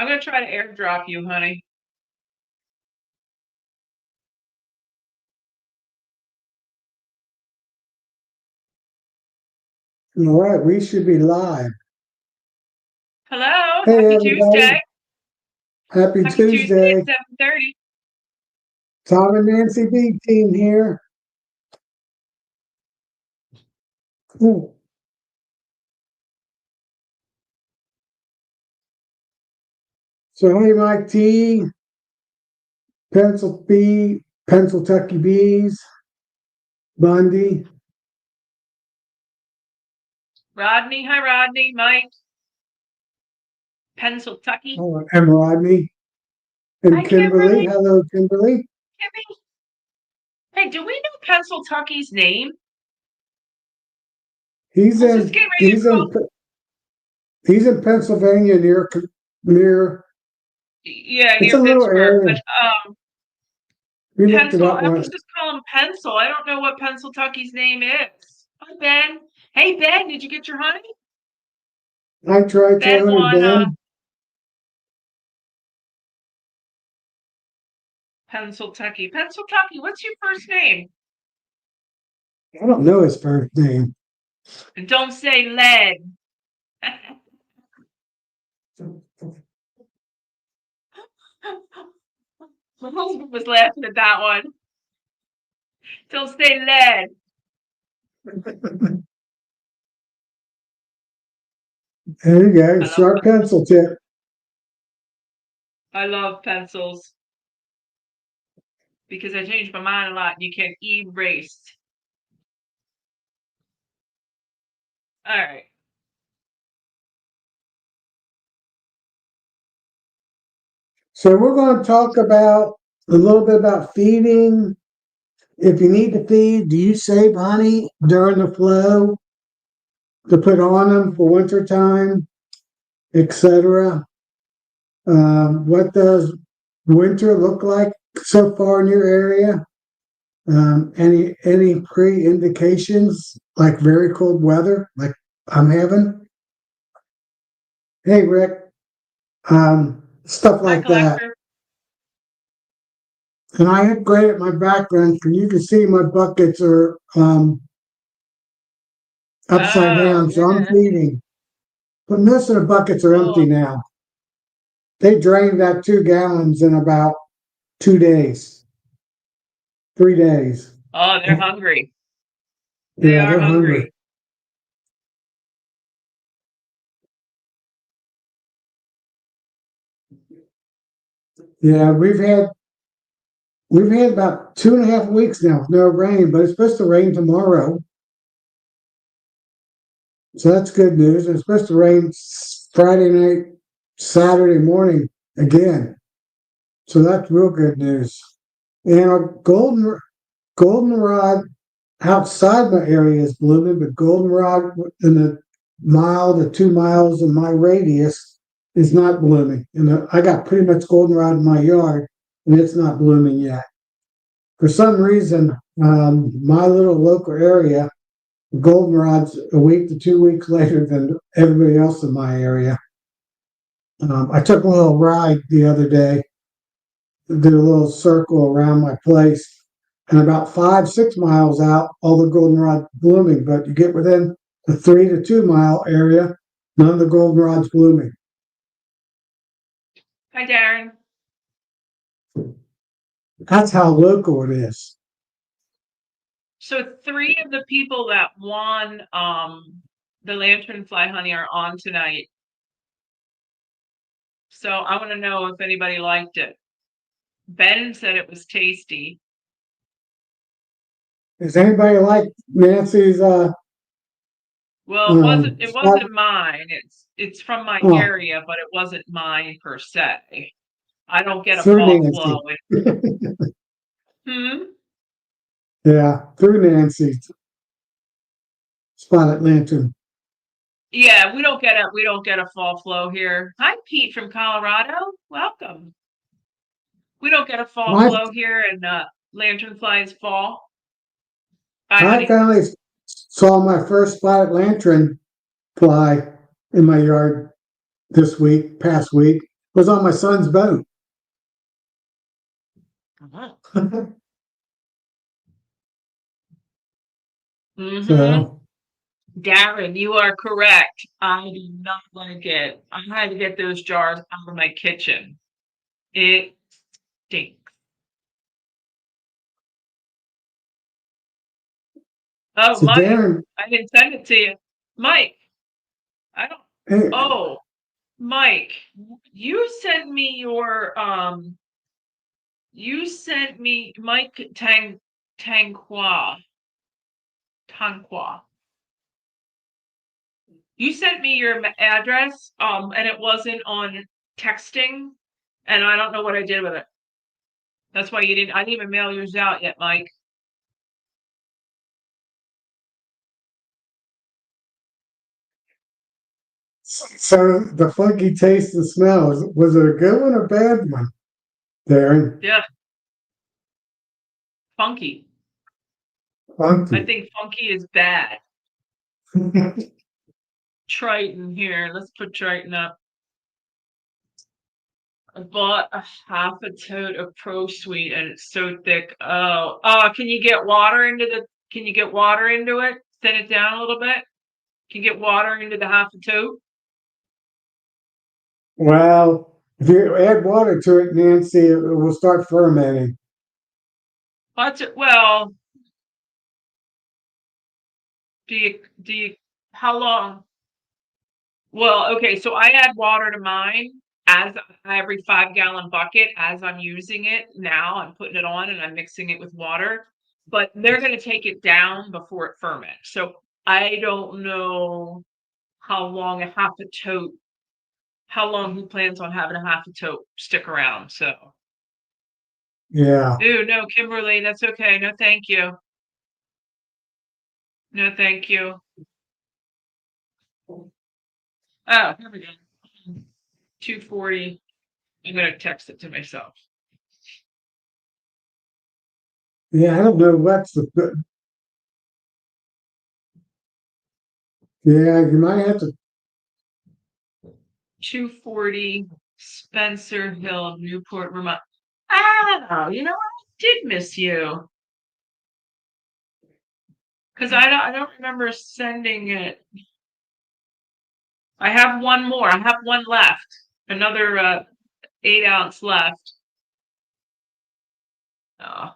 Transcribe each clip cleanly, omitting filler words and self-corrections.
I'm gonna try to airdrop you, honey. All right, we should be live. Hello, Hey, happy everybody. Tuesday. Happy Happy Tuesday Tuesday. at 7:30. Tom and Nancy B team here. Cool. So, hey, Mike T, Pennsyltucky Bees, Bundy. Rodney, hi Rodney, Mike. Pennsyltucky. Oh, and Rodney. And Hi Kimberly. Kimberly. Hello, Kimberly. Kimmy. Hey, do we know Pennsyltucky's name? He's I was just in getting ready to he's in call. he's in Pennsylvania near Yeah, it's near a little Pittsburgh, area. but We looked it Pencil. up I once. was just calling him Pencil. I don't know what Pennsyltucky's name is. Hi Ben. Hey Ben, did you get your honey? I tried Ben honey, won Ben. Pennsyltucky. Pennsyltucky, what's your first name? I don't know his first name. And don't say lead. My husband was laughing at that one. Don't say lead. There you go. Sharp pencil tip. I love pencils because I change my mind a lot. You can erase. All right. So we're going to talk about a little bit about feeding. If you need to feed, do you save honey during the flow to put on them for winter time, etc.? What does winter look like so far in your area? Any pre-indications like very cold weather, like I'm having? Hey, Rick, stuff Hi, like that. collector. And I upgraded my background, so you can see my buckets are upside Oh, down, so I'm yeah. feeding. But most of the buckets are empty Cool. now. They drained that 2 gallons in about 2 days, 3 days. Oh, they're hungry. They Yeah, are they're hungry. hungry. Yeah, we've had about 2.5 weeks now with no rain, but it's supposed to rain tomorrow. So that's good news. It's supposed to rain Friday night, Saturday morning again. So that's real good news. And our goldenrod outside my area is blooming, but goldenrod in the mile to 2 miles in my radius is not blooming. And I got pretty much goldenrod in my yard, and it's not blooming yet. For some reason, my little local area, goldenrod's a week to 2 weeks later than everybody else in my area. I took a little ride the other day, did a little circle around my place, and about 5, 6 miles out, all the goldenrod blooming. But you get within the 3 to 2 mile area, none of the goldenrod's blooming. Hi, Darren. That's how local it is. So 3 of the people that won the lanternfly honey are on tonight. So I want to know if anybody liked it. Ben said it was tasty. Does anybody like Nancy's? Well, it wasn't mine. It's from my area, but it wasn't mine per se. I don't get a fall flow. Yeah, through Nancy. Spotted lantern. Yeah, we don't get a fall flow here. Hi, Pete from Colorado. Welcome. We don't get a fall flow here, and lanternflies fall. I finally saw my first spotted lantern fly in my yard past week. was on my son's boat. Mm-hmm. So, Darren, you are correct. I do not like it. I had to get those jars out of my kitchen. It stinks. Oh, so Mike, Darren, I didn't send it to you. Mike, I don't. hey, Oh, Mike, you sent me your you sent me Mike Tanqua. You sent me your address, and it wasn't on texting, and I don't know what I did with it. That's why I didn't even mail yours out yet, Mike. so the funky taste and smell, was it a good one or a bad one, Darren? Yeah, funky. I Funky. think funky is bad. Triton here. Let's put Triton up. I bought a half a tote of Pro Sweet and it's so thick. Can you get water into can you get water into it? Thin it down a little bit? Can you get water into the half a tote? Well, if you add water to it, Nancy, it will start fermenting. Well, do you how long? Well, okay, so I add water to mine as every 5-gallon bucket as I'm using it now. I'm putting it on and I'm mixing it with water, but they're going to take it down before it ferments. So I don't know how long how long he plans on having a half a tote stick around. So, Yeah. ooh, no, Kimberly, that's okay. No, thank you. No, thank you. Oh, here we go. 240. I'm going to text it to myself. Yeah, I don't know what's the good. Yeah, you might have to. 240 Spencer Hill, Newport, Vermont. Oh, you know what? I did miss you. Because I don't remember sending it. I have one more. I have one left. Another 8-ounce left. Oh.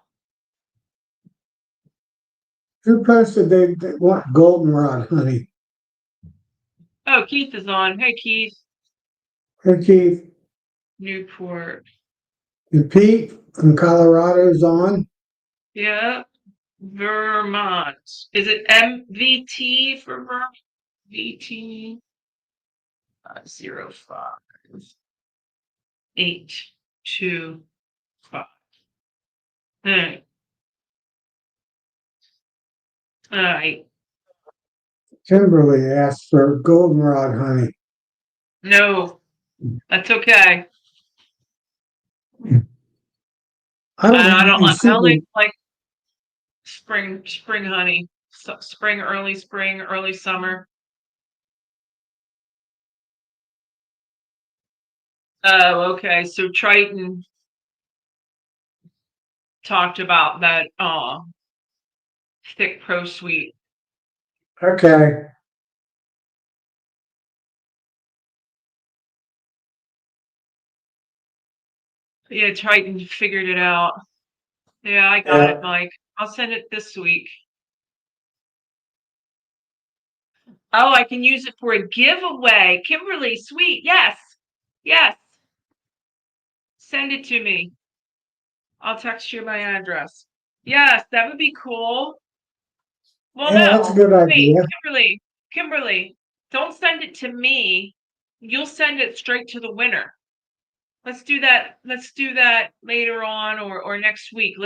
Who posted they want goldenrod honey? Oh, Keith is on. Hey, Keith. Hey, Keith. Newport. And Pete from Colorado's on. Yeah. Vermont. Is it MVT for Vermont? VT 05 825. All right. All right. Kimberly asked for goldenrod honey. No, that's okay. I only like spring honey. Spring, early summer. Oh, okay. So Triton talked about that thick Pro Sweet. Okay. Yeah, Triton figured it out. Yeah, I got it, Mike. I'll send it this week. Oh, I can use it for a giveaway. Kimberly, sweet. Yes. Yes. Send it to me. I'll text you my address. Yes, that would be cool. Well, Yeah, that's a no. good Wait, idea. Kimberly, don't send it to me. You'll send it straight to the winner. Let's do that. Let's do that later on or next week.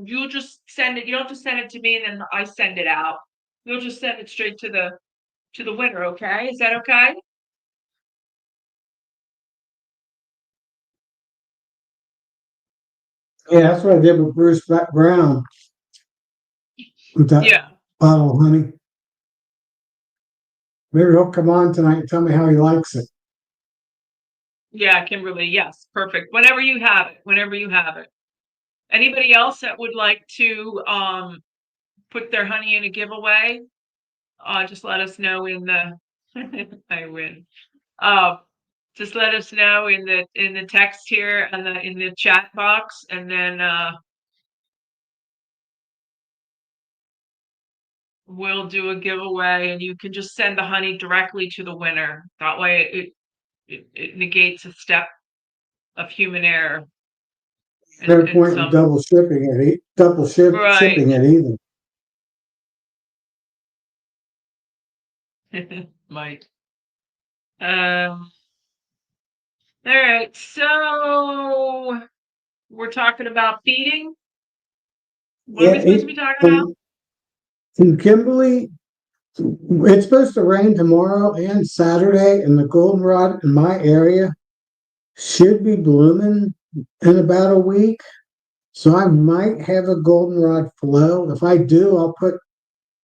You'll just send it. You don't just send it to me and then I send it out. You'll just send it straight to the winner, okay? Is that okay? Yeah, that's what I did with Bruce Brown with that Yeah. bottle of honey. Maybe he'll come on tonight and tell me how he likes it. Yeah, Kimberly, yes, perfect. Whenever you have it, whenever you have it. Anybody else that would like to put their honey in a giveaway? Just let us know in the I win. Uh, just let us know in the text here and in the chat box, and then we'll do a giveaway, and you can just send the honey directly to the winner. That way, it negates a step of human error No and point in some right. shipping it either. Might. Um. All right. So we're talking about feeding. What are Yeah, we supposed to be talking about? in Kimberly, it's supposed to rain tomorrow and Saturday, and the goldenrod in my area should be blooming in about a week. So I might have a goldenrod flow. If I do, I'll put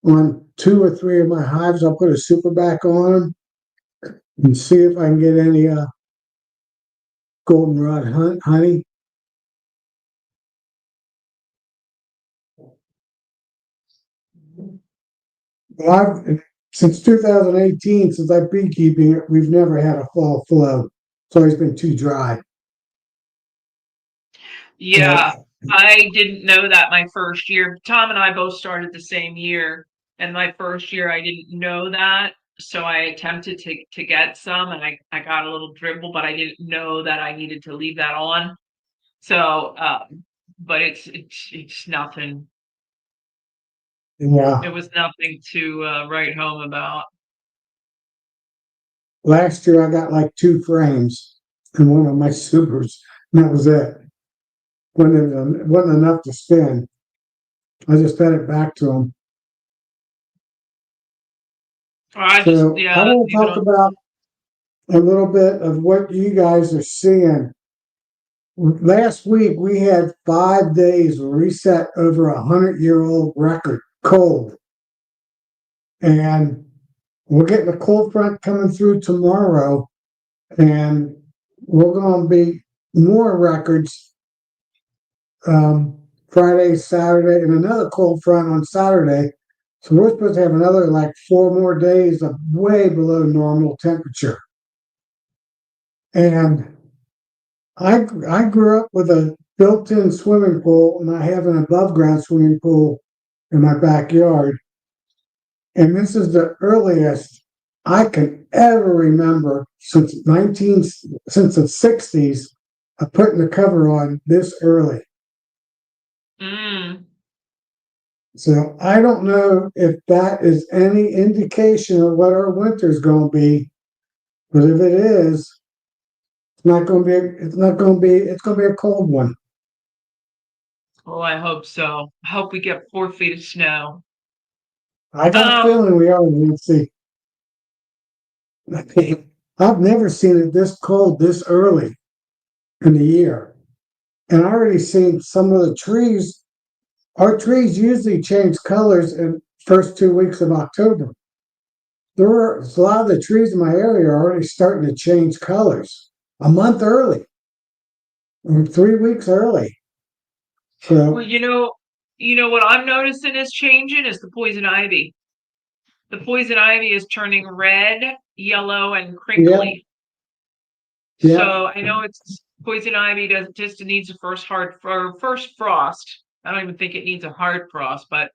on 2 or 3 of my hives. I'll put a super back on them and see if I can get any goldenrod honey. Well, since 2018, since I've been keeping it, we've never had a fall flow. It's always been too dry. Yeah, So, I didn't know that my first year. Tom and I both started the same year, and my first year I didn't know that. So I attempted to get some, and I got a little dribble, but I didn't know that I needed to leave that on. So, but it's nothing. yeah, It was nothing to write home about. last year I got like 2 frames in one of my supers, and that was it. Wasn't enough to spend. I just fed it back to them. I just So I yeah, want to leave it talk on. about a little bit of what you guys are seeing. Last week we had 5 days where we set over 100-year-old record cold, and we're getting a cold front coming through tomorrow, and we're going to be more records Friday, Saturday, and another cold front on Saturday. So we're supposed to have another like 4 more days of way below normal temperature. And I grew up with a built-in swimming pool, and I have an above-ground swimming pool in my backyard. And this is the earliest I can ever remember since the 60s of putting the cover on this early. Mm. So I don't know if that is any indication of what our winter is going to be, but if it is, it's not going to be. It's not going to be. It's going to be a cold one. Oh, I hope so. I hope we get 4 feet of snow. I got a Um, feeling we are. We'll see. I've never seen it this cold this early in the year, and I already seen some of the trees. Our trees usually change colors in first 2 weeks of October. A lot of the trees in my area are already starting to change colors a month early, or 3 weeks early. well, So you know what I'm noticing is changing is the poison ivy. The poison ivy is turning red, yellow, and yeah, crinkly. yeah, So I know it's poison ivy does just needs a first frost. I don't even think it needs a hard frost, but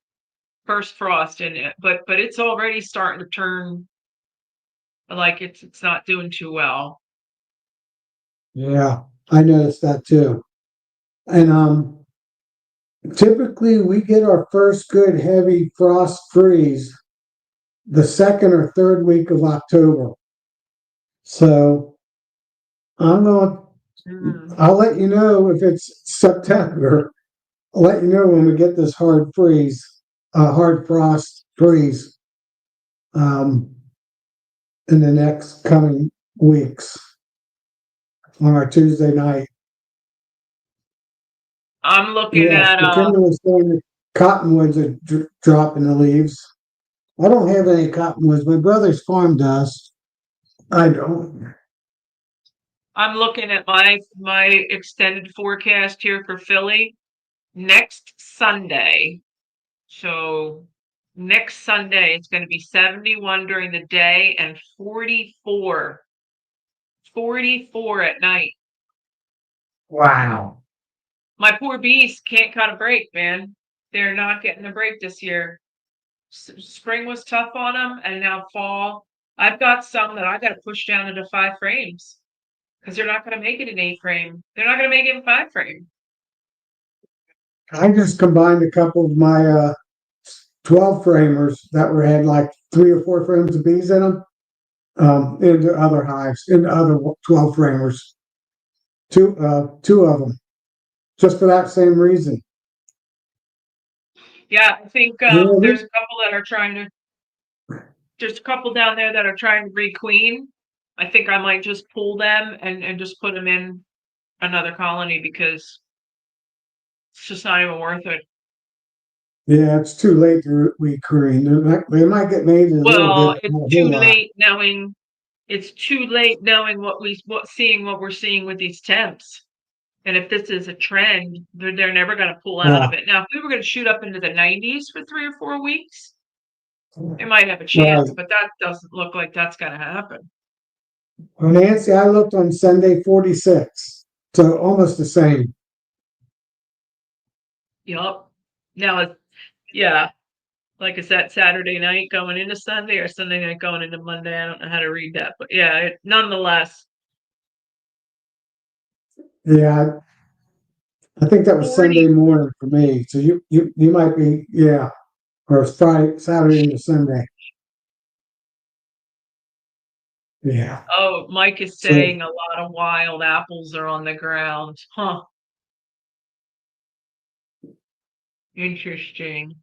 first frost in it. But it's already starting to turn like it's not doing too well. yeah. I noticed that too. And typically we get our first good heavy frost freeze the second or third week of October. So I'm going. Mm. I'll let you know if it's September. I'll let you know when we get this hard frost freeze, um, in the next coming weeks on our Tuesday night. I'm looking Yes, at McKinley was saying that cottonwoods are dropping the leaves. I don't have any cottonwoods. My brother's farm does. I don't. I'm looking at my extended forecast here for Philly next Sunday. So next Sunday it's going to be 71 during the day and 44 at night. Wow. My poor bees can't cut a break, man. They're not getting a break this year. Spring was tough on them, and now fall. I've got some that I got to push down into 5 frames because they're not going to make it in 8 frame. They're not going to make it in 5 frame. I just combined a couple of my 12 framers that were had like 3 or 4 frames of bees in them into other hives, into other 12 framers. Two of them, just for that same reason. Yeah, I think Really? there's a couple that are trying to. There's a couple down there that are trying to requeen. I think I might just pull them and just put them in another colony because it's just not even worth it. Yeah, it's too late to requeen. They might get made in a little Well, bit, it's not a too whole lot. late knowing. It's too late knowing what we're seeing with these temps. And if this is a trend, they're never going to pull out Yeah. of it. Now, if we were going to shoot up into the 90s for 3 or 4 weeks, they might have a Right. chance, but that doesn't look like that's going to happen. Well, Nancy, I looked on Sunday 46, so almost the same. Yup. Now, yeah, like is that Saturday night going into Sunday or Sunday night going into Monday? I don't know how to read that, but yeah, nonetheless, Yeah, I think that was Sunday 40. morning for me. So you might be, yeah, or Friday, Saturday into Sunday. Yeah. Oh, Mike is So saying a lot of wild apples are on the ground. Huh. Interesting.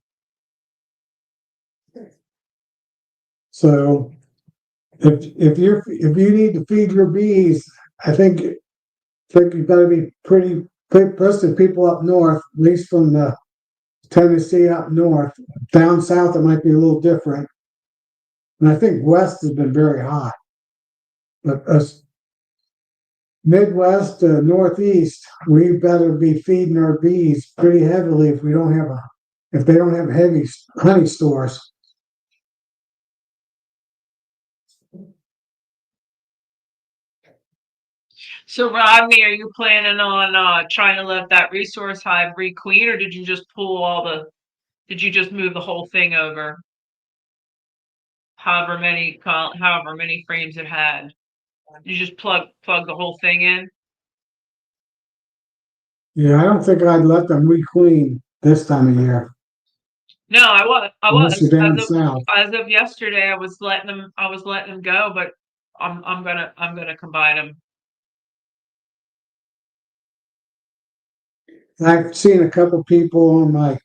so if you need to feed your bees, I think you've got to be pretty posted people up north, at least from the Tennessee up north. Down south, it might be a little different. And I think west has been very hot. But us Midwest, Northeast, we better be feeding our bees pretty heavily if they don't have heavy honey stores. So, Rodney, are you planning on trying to let that resource hive requeen, or did you just did you just move the whole thing over? However many frames it had. You just plug the whole thing in? Yeah, I don't think I'd let them requeen this time of year, No, I unless you're was. down south. As of yesterday, I was letting them go, but I'm gonna combine them. I've seen a couple people on my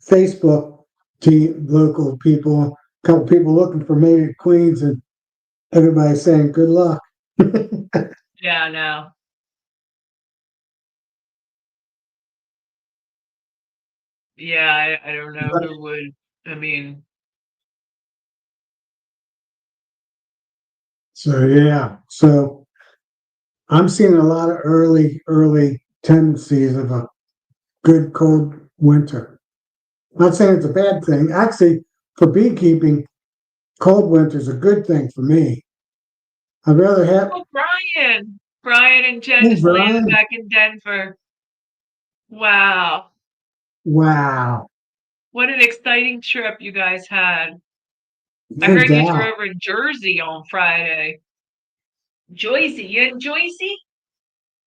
Facebook team, local people, a couple people looking for mated queens, and everybody saying good luck. Yeah, no. Yeah, I don't know who would. I mean, So yeah, so I'm seeing a lot of early tendencies of a good cold winter. Not saying it's a bad thing. Actually, for beekeeping, cold winter's a good thing for me. I'd rather have. oh, Brian. Brian and Jen Hey, just landed Brian! back in Denver. Wow. Wow, What an exciting trip you guys had. I no heard you were doubt. over in Jersey on Friday. Jersey, you in Jersey?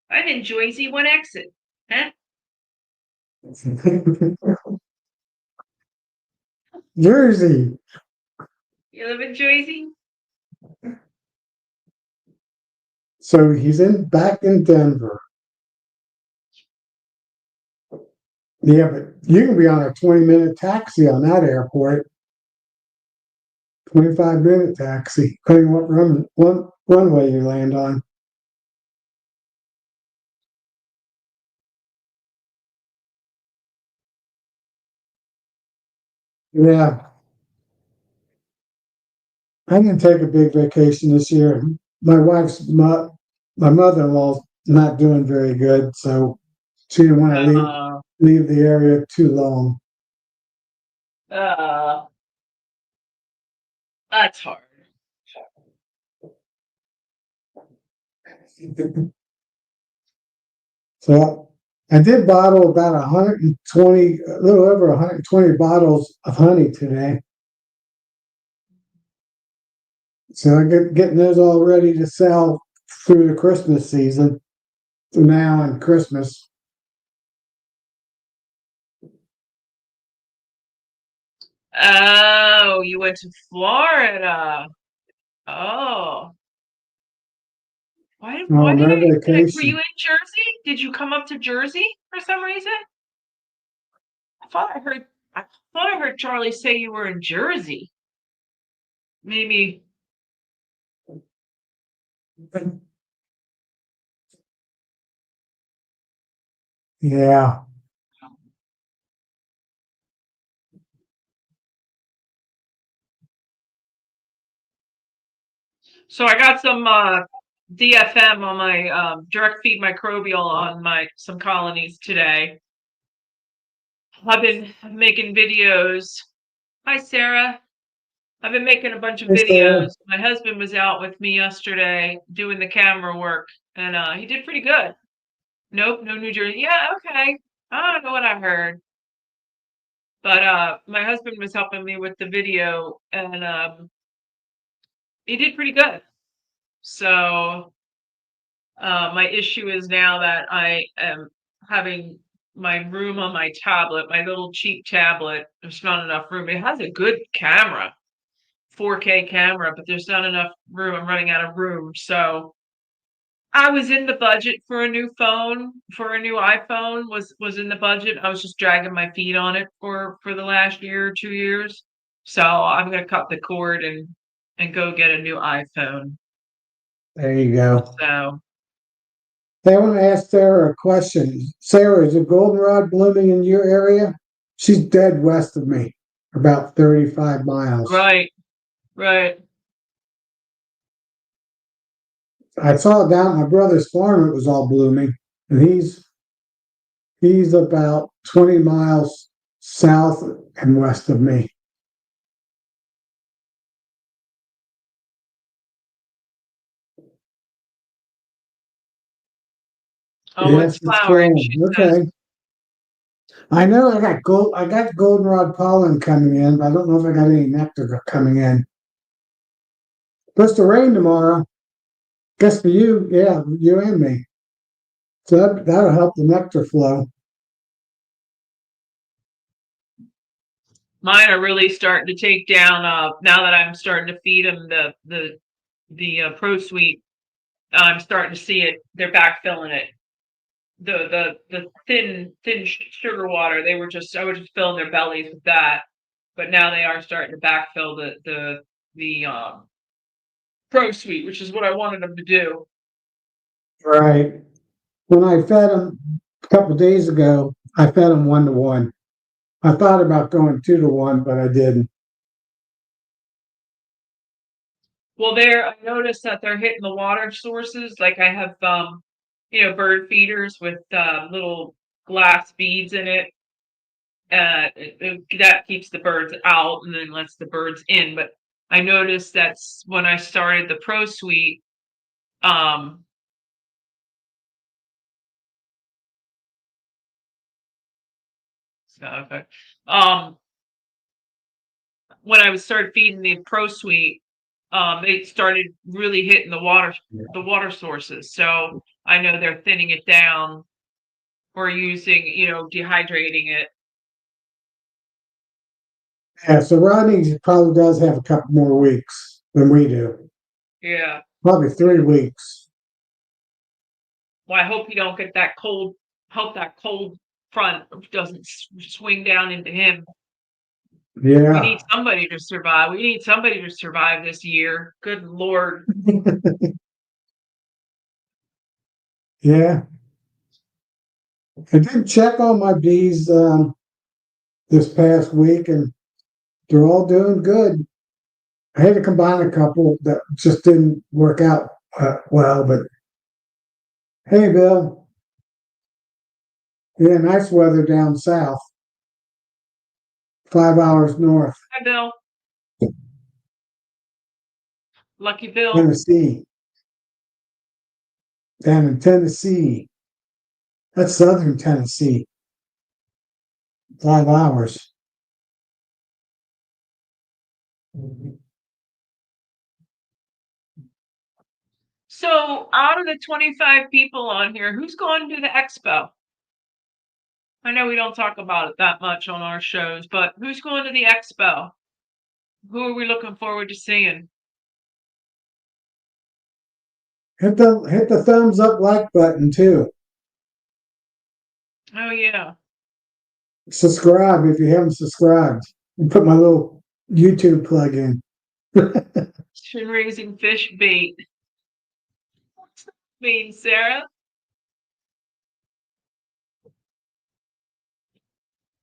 I'm in Jersey. One exit. Huh? Jersey. You live in Jersey? So he's in back in Denver. Yeah, but you can be on a 20-minute taxi on that airport. 25-minute taxi, depending what runway you land on. Yeah, I didn't take a big vacation this year. My wife's my mother-in-law's not doing very good, so she didn't want to Uh, leave the area too long. uh, that's hard. So I did bottle about 120, a little over 120 bottles of honey today. So I getting those all ready to sell through the Christmas season, through now and Christmas. Oh, you went to Florida. Oh, why On did my were you vacation. in Jersey? Did you come up to Jersey for some reason? I thought I thought I heard Charlie say you were in Jersey. Maybe. Yeah. So I got some DFM on my direct feed microbial on my some colonies today. I've been making videos. Hi, Sarah. I've been making a bunch of It's there. videos. My husband was out with me yesterday doing the camera work, and he did pretty good. Nope, no New Jersey. Yeah, okay. I don't know what I heard, but my husband was helping me with the video, and he did pretty good. So my issue is now that I am having my room on my tablet, my little cheap tablet. There's not enough room. It has a good camera, 4K camera, but there's not enough room. I'm running out of room. So I was in the budget for a new phone, for a new iPhone was in the budget. I was just dragging my feet on it for the last year or 2 years. So I'm gonna cut the cord and go get a new iPhone. There you go. So Hey, I want to ask Sarah a question. Sarah, is a goldenrod blooming in your area? She's dead west of me, about 35 miles. right, right. I saw it down at my brother's farm, it was all blooming, and he's about 20 miles south and west of me. Oh, it's Yes, it's flowering, flowing. she says. Okay. I know I got goldenrod pollen coming in, but I don't know if I got any nectar coming in. Supposed to rain tomorrow. Guess for you, yeah, you and me. So that'll help the nectar flow. Mine are really starting to take down, now that I'm starting to feed them the Pro Sweet, I'm starting to see it. They're backfilling it. The thin sugar water, I was just filling their bellies with that, but now they are starting to backfill the Pro Sweet, which is what I wanted them to do. Right. When I fed them a couple of days ago, I fed them 1 to 1. I thought about going 2 to 1, but I didn't. Well, I noticed that they're hitting the water sources. Like I have, bird feeders with little glass beads in it. That keeps the birds out and then lets the birds in. But I noticed that's when I started the Pro Suite. Um, so, okay. Um, when I was started feeding the Pro Suite, they started really hitting the water sources. So I know they're thinning it down or using, dehydrating it. Yeah, so Rodney probably does have a couple more weeks than we do. Yeah. Probably 3 weeks. Well, I hope you don't get that cold. Hope that cold front doesn't swing down into him. We need Yeah. somebody to survive. We need somebody to survive this year. Good Lord. Yeah. I did check on my bees this past week, and they're all doing good. I had to combine a couple that just didn't work out well, but Hey, Bill. Yeah, nice weather down south, 5 hours north, Hi, Bill. Lucky Bill. Tennessee. Down in Tennessee. That's southern Tennessee. 5 hours. So, out of the 25 people on here, who's going to the expo? I know we don't talk about it that much on our shows, but who's going to the expo? Who are we looking forward to seeing? Hit the thumbs up like button too. Oh yeah, Subscribe if you haven't subscribed. And put my little YouTube plug in. chin raising fish bait. What's that mean, Sarah?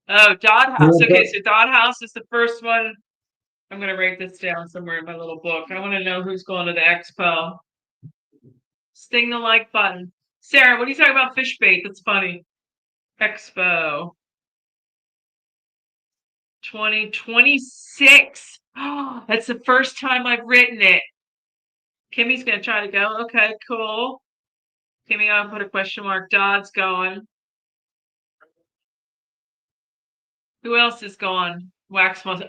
Oh, Dot House. Okay, so Dot House is the first one. I'm gonna write this down somewhere in my little book. I want to know who's going to the expo. Sting the like button. Sarah, what are you talking about fish bait? That's funny. Expo 2026. Oh, that's the first time I've written it. Kimmy's gonna try to go. Okay, cool. Kimmy, I'll put a question mark. Dodd's going. Who else is going? Wax Moss.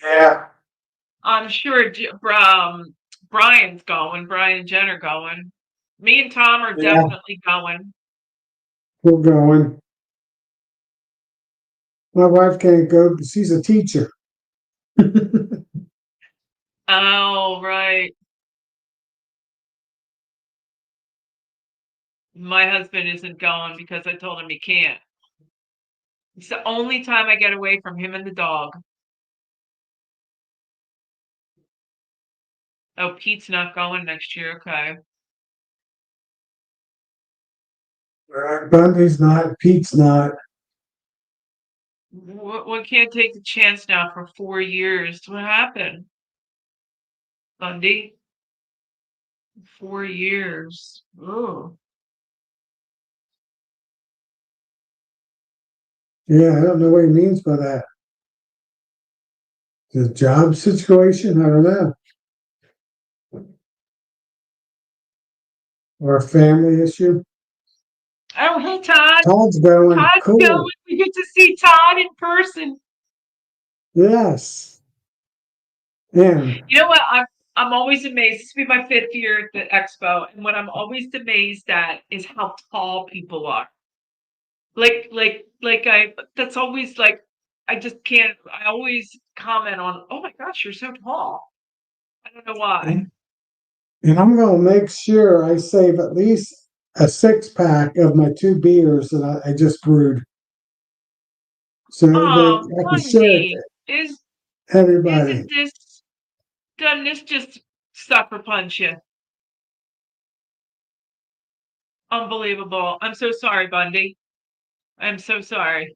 Yeah. I'm sure Brian's going. Brian and Jen are going. Me and Tom are Yeah. definitely going. We're going. My wife can't go because she's a teacher. Oh, right. My husband isn't going because I told him he can't. It's the only time I get away from him and the dog. Oh, Pete's not going next year. Okay. Bundy's not. Pete's not. We can't take the chance now for 4 years. What happened? Bundy? 4 years. Oh. Yeah, I don't know what he means by that. The job situation? I don't know. Or a family issue? Oh, hey, Todd. Todd's going. Todd's going. Cool. We get to see Todd in person. Yes. And You know what? I'm always amazed. This will be my 5th year at the expo, and what I'm always amazed at is how tall people are. Like that's always like I just can't. I always comment on, oh my gosh, you're so tall. I don't know why. and I'm gonna make sure I save at least a 6 pack of my 2 beers that I just brewed. So Oh, that I can share it Bundy, to isn't everybody. this doesn't this just sucker punch you? Unbelievable. I'm so sorry, Bundy. I'm so sorry.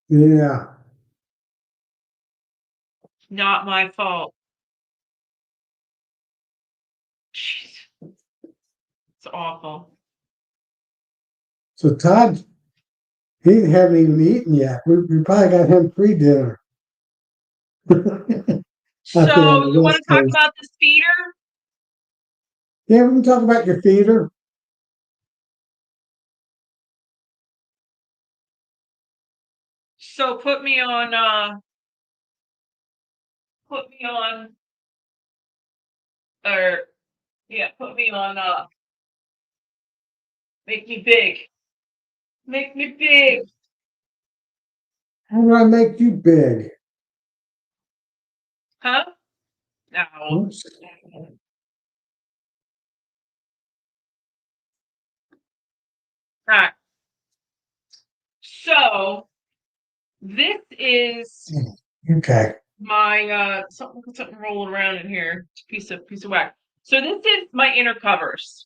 Yeah. Not my fault. Jeez, it's awful. So Todd, he hadn't even eaten yet. We probably got him pre-dinner. Out there on So the you want West to talk Coast. about this feeder? Yeah, we can talk about your feeder. So put me on or yeah, put me on make me big. Make me big. How do I make you big? Huh? No. Oops. Alright. So this is Okay. my something rolling around in here. It's a piece of wax. So this is my inner covers.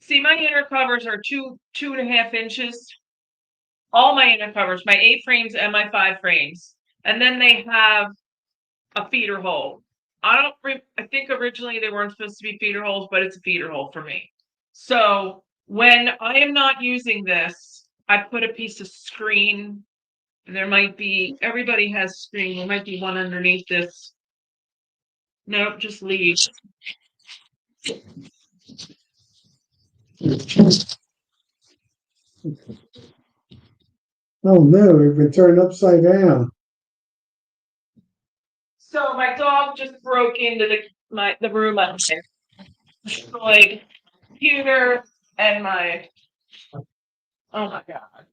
See, my inner covers are 2.5 inches. All my inner covers, my 8 frames and my 5 frames. And then they have a feeder hole. I think originally they weren't supposed to be feeder holes, but it's a feeder hole for me. So when I am not using this, I put a piece of screen. There might be, everybody has screen. There might be one underneath this. Nope, just leaves. Oh no, we've been turned upside down. So my dog just broke into the room I'm in. Destroyed computer and my, oh my God.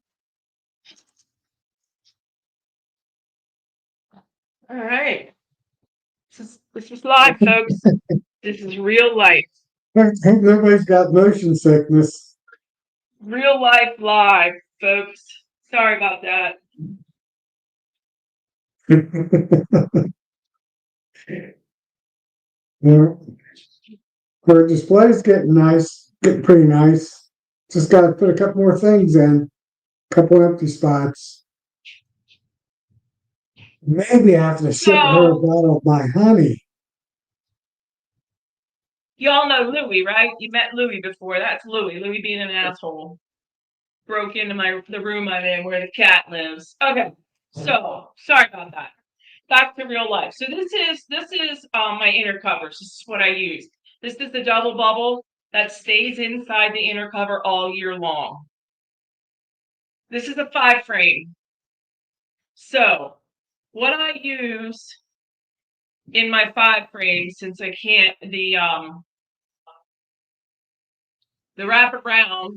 All right. This is live, folks. This is real life. I think nobody's got motion sickness. Real life live, folks. Sorry about that. Yeah. Our display's getting nice, getting pretty nice. Just got to put a couple more things in, a couple empty spots. Maybe I have to ship her a So bottle of my honey. y'all know Louie, right? You met Louie before. That's Louie. Louie being an asshole. Broke into the room I'm in where the cat lives. Okay. So sorry about that. Back to real life. So this is my inner covers. This is what I use. This is the double bubble that stays inside the inner cover all year long. This is a 5 frame. So what I use in my 5 frame, since I can't the wraparound,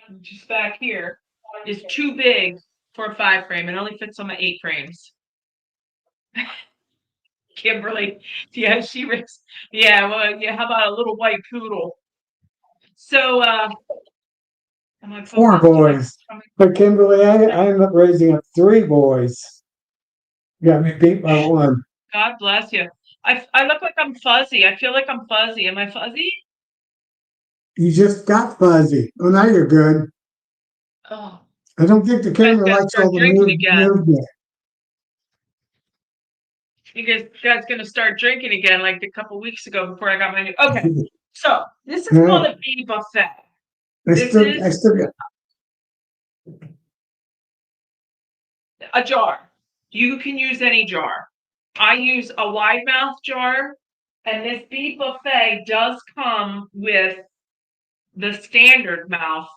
which is back here, is too big for a 5 frame. It only fits on my 8 frames. Kimberly, yeah, she was, yeah, well, yeah, how about a little white poodle? So, am I 4 focused? boys. But Kimberly, I ended up raising up 3 boys. Got me beat by 1. God bless you. I look like I'm fuzzy. I feel like I'm fuzzy. Am I fuzzy? You just got fuzzy. Oh, now you're good. Oh, I don't think the you guys camera gotta likes start all the drinking again. movement. You guys gonna start drinking again like a couple weeks ago before I got my new. Okay, so this is called a bee buffet. This I is still got. a jar. You can use any jar. I use a wide mouth jar, and this bee buffet does come with the standard mouth.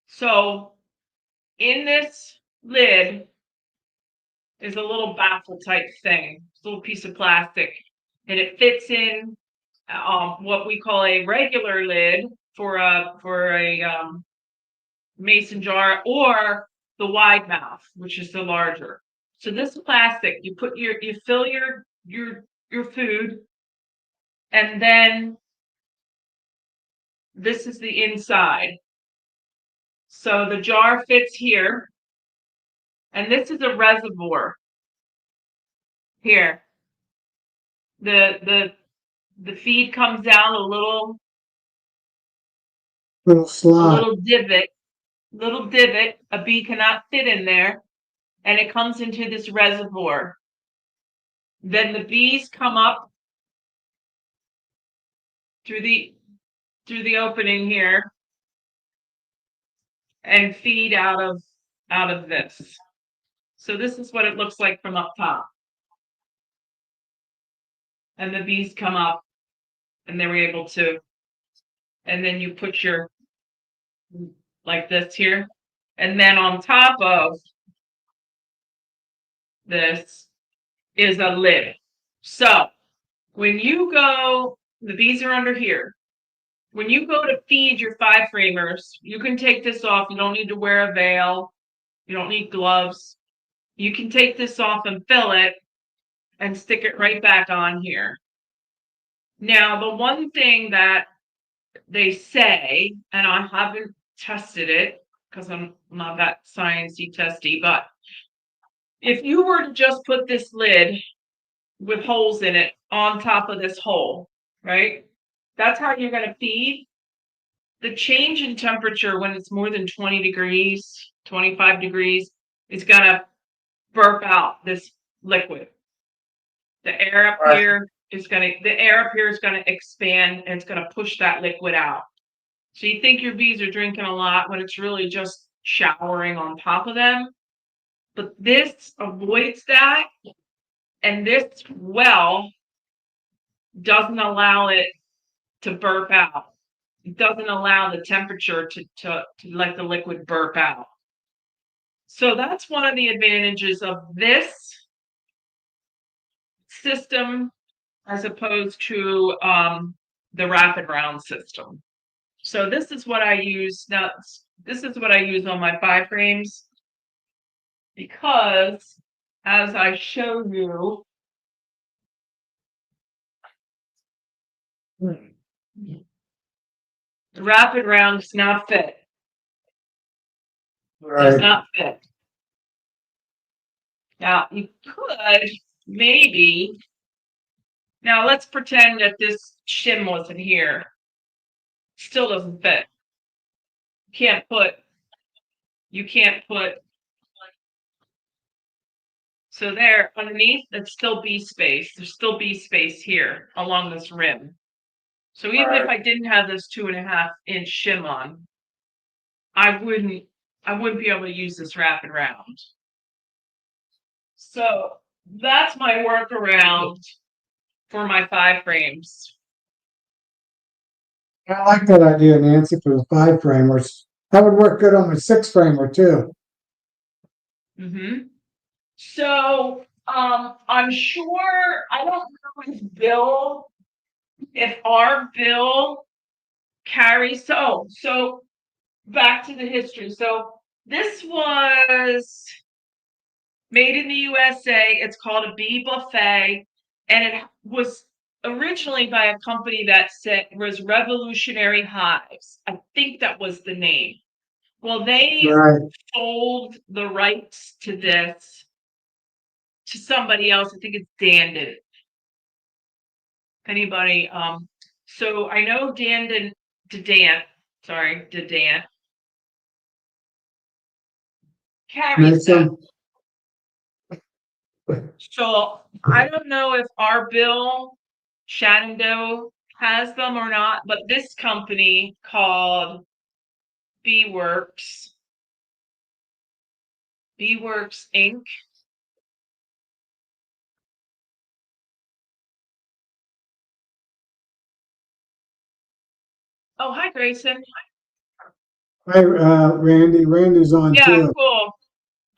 So in this lid is a little baffle type thing, a little piece of plastic, and it fits in what we call a regular lid for a mason jar, or the wide mouth, which is the larger. So this plastic, you fill your food, and then this is the inside. So the jar fits here, and this is a reservoir here. The feed comes down Little a slot. little divot. A bee cannot fit in there, and it comes into this reservoir. Then the bees come up through the opening here and feed out of this. So this is what it looks like from up top. And the bees come up, and they were able to, and then you put your, like this here, and then on top of this is a lid. So when you go, the bees are under here. When you go to feed your 5 framers, you can take this off. You don't need to wear a veil. You don't need gloves. You can take this off and fill it and stick it right back on here. Now, the one thing that they say, and I haven't tested it because I'm not that sciencey testy, but if you were to just put this lid with holes in it on top of this hole, right? That's how you're going to feed. The change in temperature when it's more than 20 degrees, 25 degrees, is going to burp out this liquid. The air up Right. here is gonna expand and it's gonna push that liquid out. So you think your bees are drinking a lot when it's really just showering on top of them. But this avoids that, and this well doesn't allow it to burp out. It doesn't allow the temperature to let the liquid burp out. So that's one of the advantages of this system as opposed to the rapid round system. So this is what I use now. This is what I use on my 5 frames because, as I show you, the rapid round does not fit. Does Right. not fit. Now you could maybe. Now let's pretend that this shim wasn't here. Still doesn't fit. You can't put. So there underneath, it's still bee space. There's still bee space here along this rim. So even if I didn't have this 2.5-inch shim on, I wouldn't be able to use this rapid round. So that's my workaround for my 5 frames. I like that idea, Nancy, for the 5 framers. That would work good on my 6 framer too. So I'm sure, I don't know if our bill carries. So back to the history. So this was made in the USA. It's called a bee buffet, and it was originally by a company that was Revolutionary Hives. I think that was the name. Well, they Right. sold the rights to this to somebody else. I think it's Dandon. Anybody? So I know Dandon, Dedant carries them. So I don't know if our Bill Shenandoah has them or not, but this company called Beeworks Inc. Oh, hi, Grayson. Hi, Randy. Randy's on Yeah, too. cool.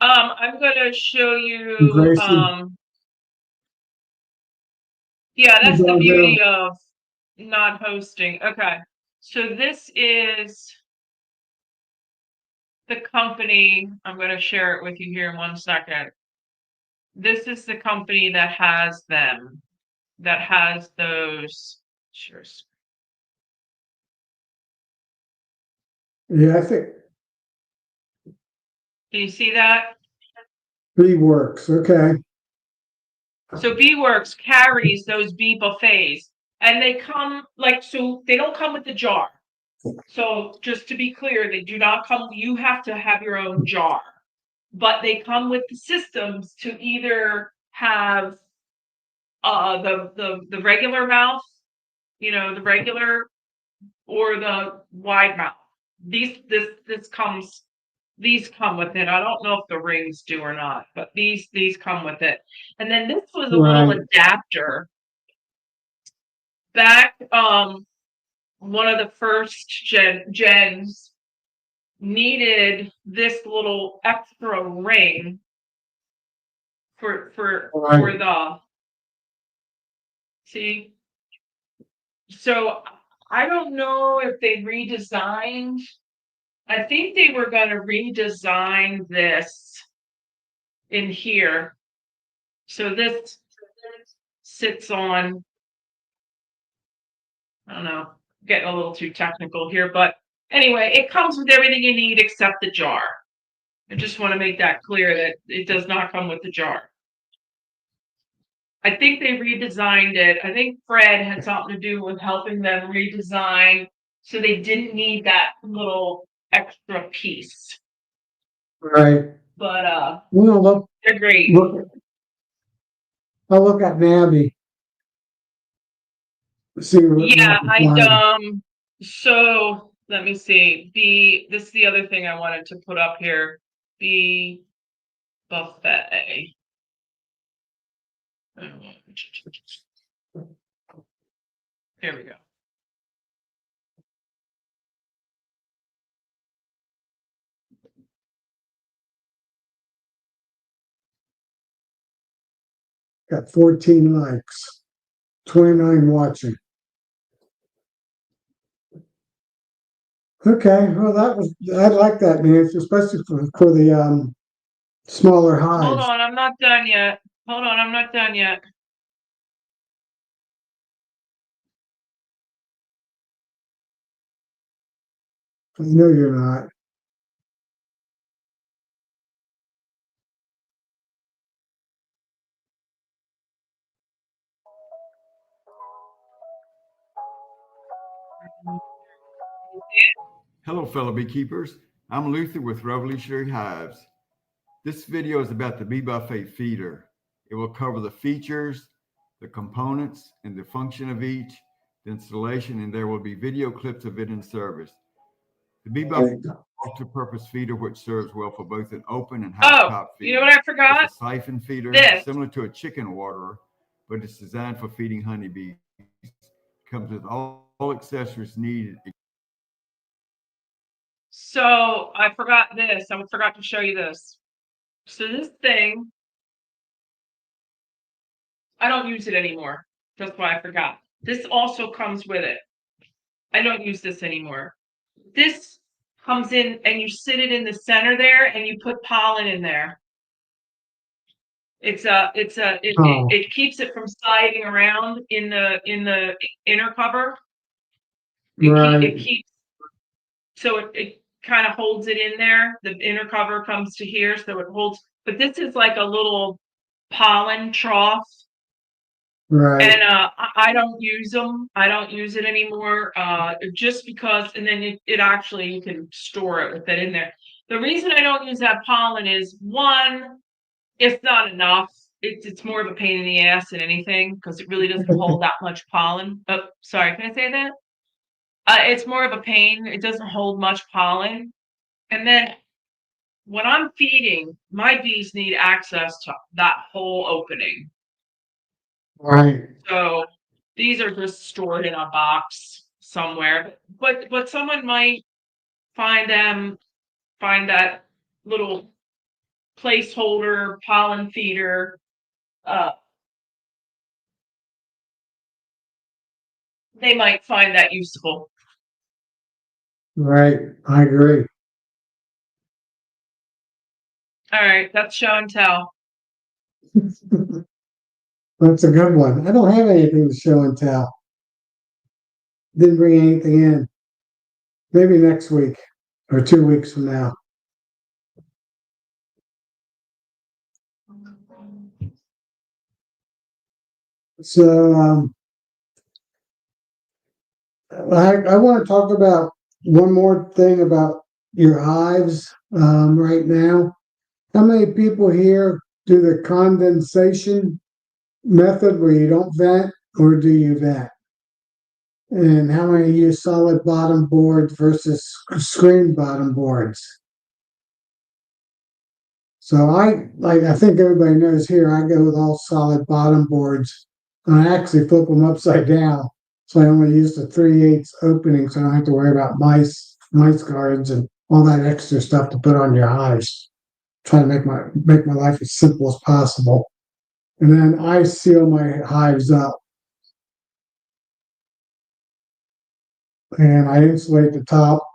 I'm gonna show And you. Grayson, Yeah, he's that's the on beauty too. of not hosting. Okay, so this is the company. I'm gonna share it with you here in 1 second. This is the company that has them, that has those. Sure. Yeah, I think Can you see that? he works. Okay. So Beeworks carries those bee buffets, and they come so they don't come with the jar. So just to be clear, they do not come. You have to have your own jar, but they come with the systems to either have the regular mouth, the regular, or the wide mouth. These come with it. I don't know if the rings do or not, but these come with it. And then this was a little Right. adapter back. One of the first gens needed this little extra ring for Right. the see. So I don't know if they redesigned. I think they were going to redesign this in here. So this sits on, I don't know, getting a little too technical here, but anyway, it comes with everything you need except the jar. I just want to make that clear that it does not come with the jar. I think they redesigned it. I think Fred had something to do with helping them redesign, so they didn't need that little extra piece. Right. But Well, they're great. look, I'll look at Nabby. See what I Yeah, can find. so let me see. This is the other thing I wanted to put up here. Bee buffet. Here we go. Got 14 likes, 29 watching. Okay, well I like that, Nancy, especially for the smaller Hold hives. on, I'm not done yet. Hold on, I'm not done yet. I know you're not. Hello, fellow beekeepers. I'm Luther with Revolutionary Hives. This video is about the Bee Buffet feeder. It will cover the features, the components, and the function of each, the installation, and there will be video clips of it in service. The Bee Buffet is a multi-purpose feeder which serves well for both an open and Oh, house-top feed. you know what I It's forgot? a siphon feeder This. similar to a chicken waterer, but it's designed for feeding honeybees. It comes with all accessories needed. So I forgot this. I forgot to show you this. So this thing, I don't use it anymore. That's why I forgot. This also comes with it. I don't use this anymore. This comes in and you sit it in the center there and you put pollen in there. Oh, It keeps it from sliding around in the inner cover. It right, keeps so it kind of holds it in there. The inner cover comes to here, so it holds. But this is like a little pollen trough, right, and I don't use them. I don't use it anymore, just because. And then it actually you can store it with it in there. The reason I don't use that pollen is one, it's not enough. It's more of a pain in the ass than anything because it really doesn't hold that much pollen. Oh, sorry, can I say that? It's more of a pain. It doesn't hold much pollen. And then when I'm feeding, my bees need access to that whole opening. right, So these are just stored in a box somewhere. But someone might find that little placeholder pollen feeder. Uh, they might find that useful. right. I agree. All right, that's show and tell. That's a good one. I don't have anything to show and tell. Didn't bring anything in. Maybe next week or 2 weeks from now. So I want to talk about one more thing about your hives right now. How many people here do the condensation method where you don't vent, or do you vent? And how many use solid bottom boards versus screen bottom boards? So I think everybody knows here, I go with all solid bottom boards. And I actually flip them upside down. So I only use the 3/8 opening, so I don't have to worry about mice guards and all that extra stuff to put on your hives. Try to make my life as simple as possible. And then I seal my hives up and I insulate the top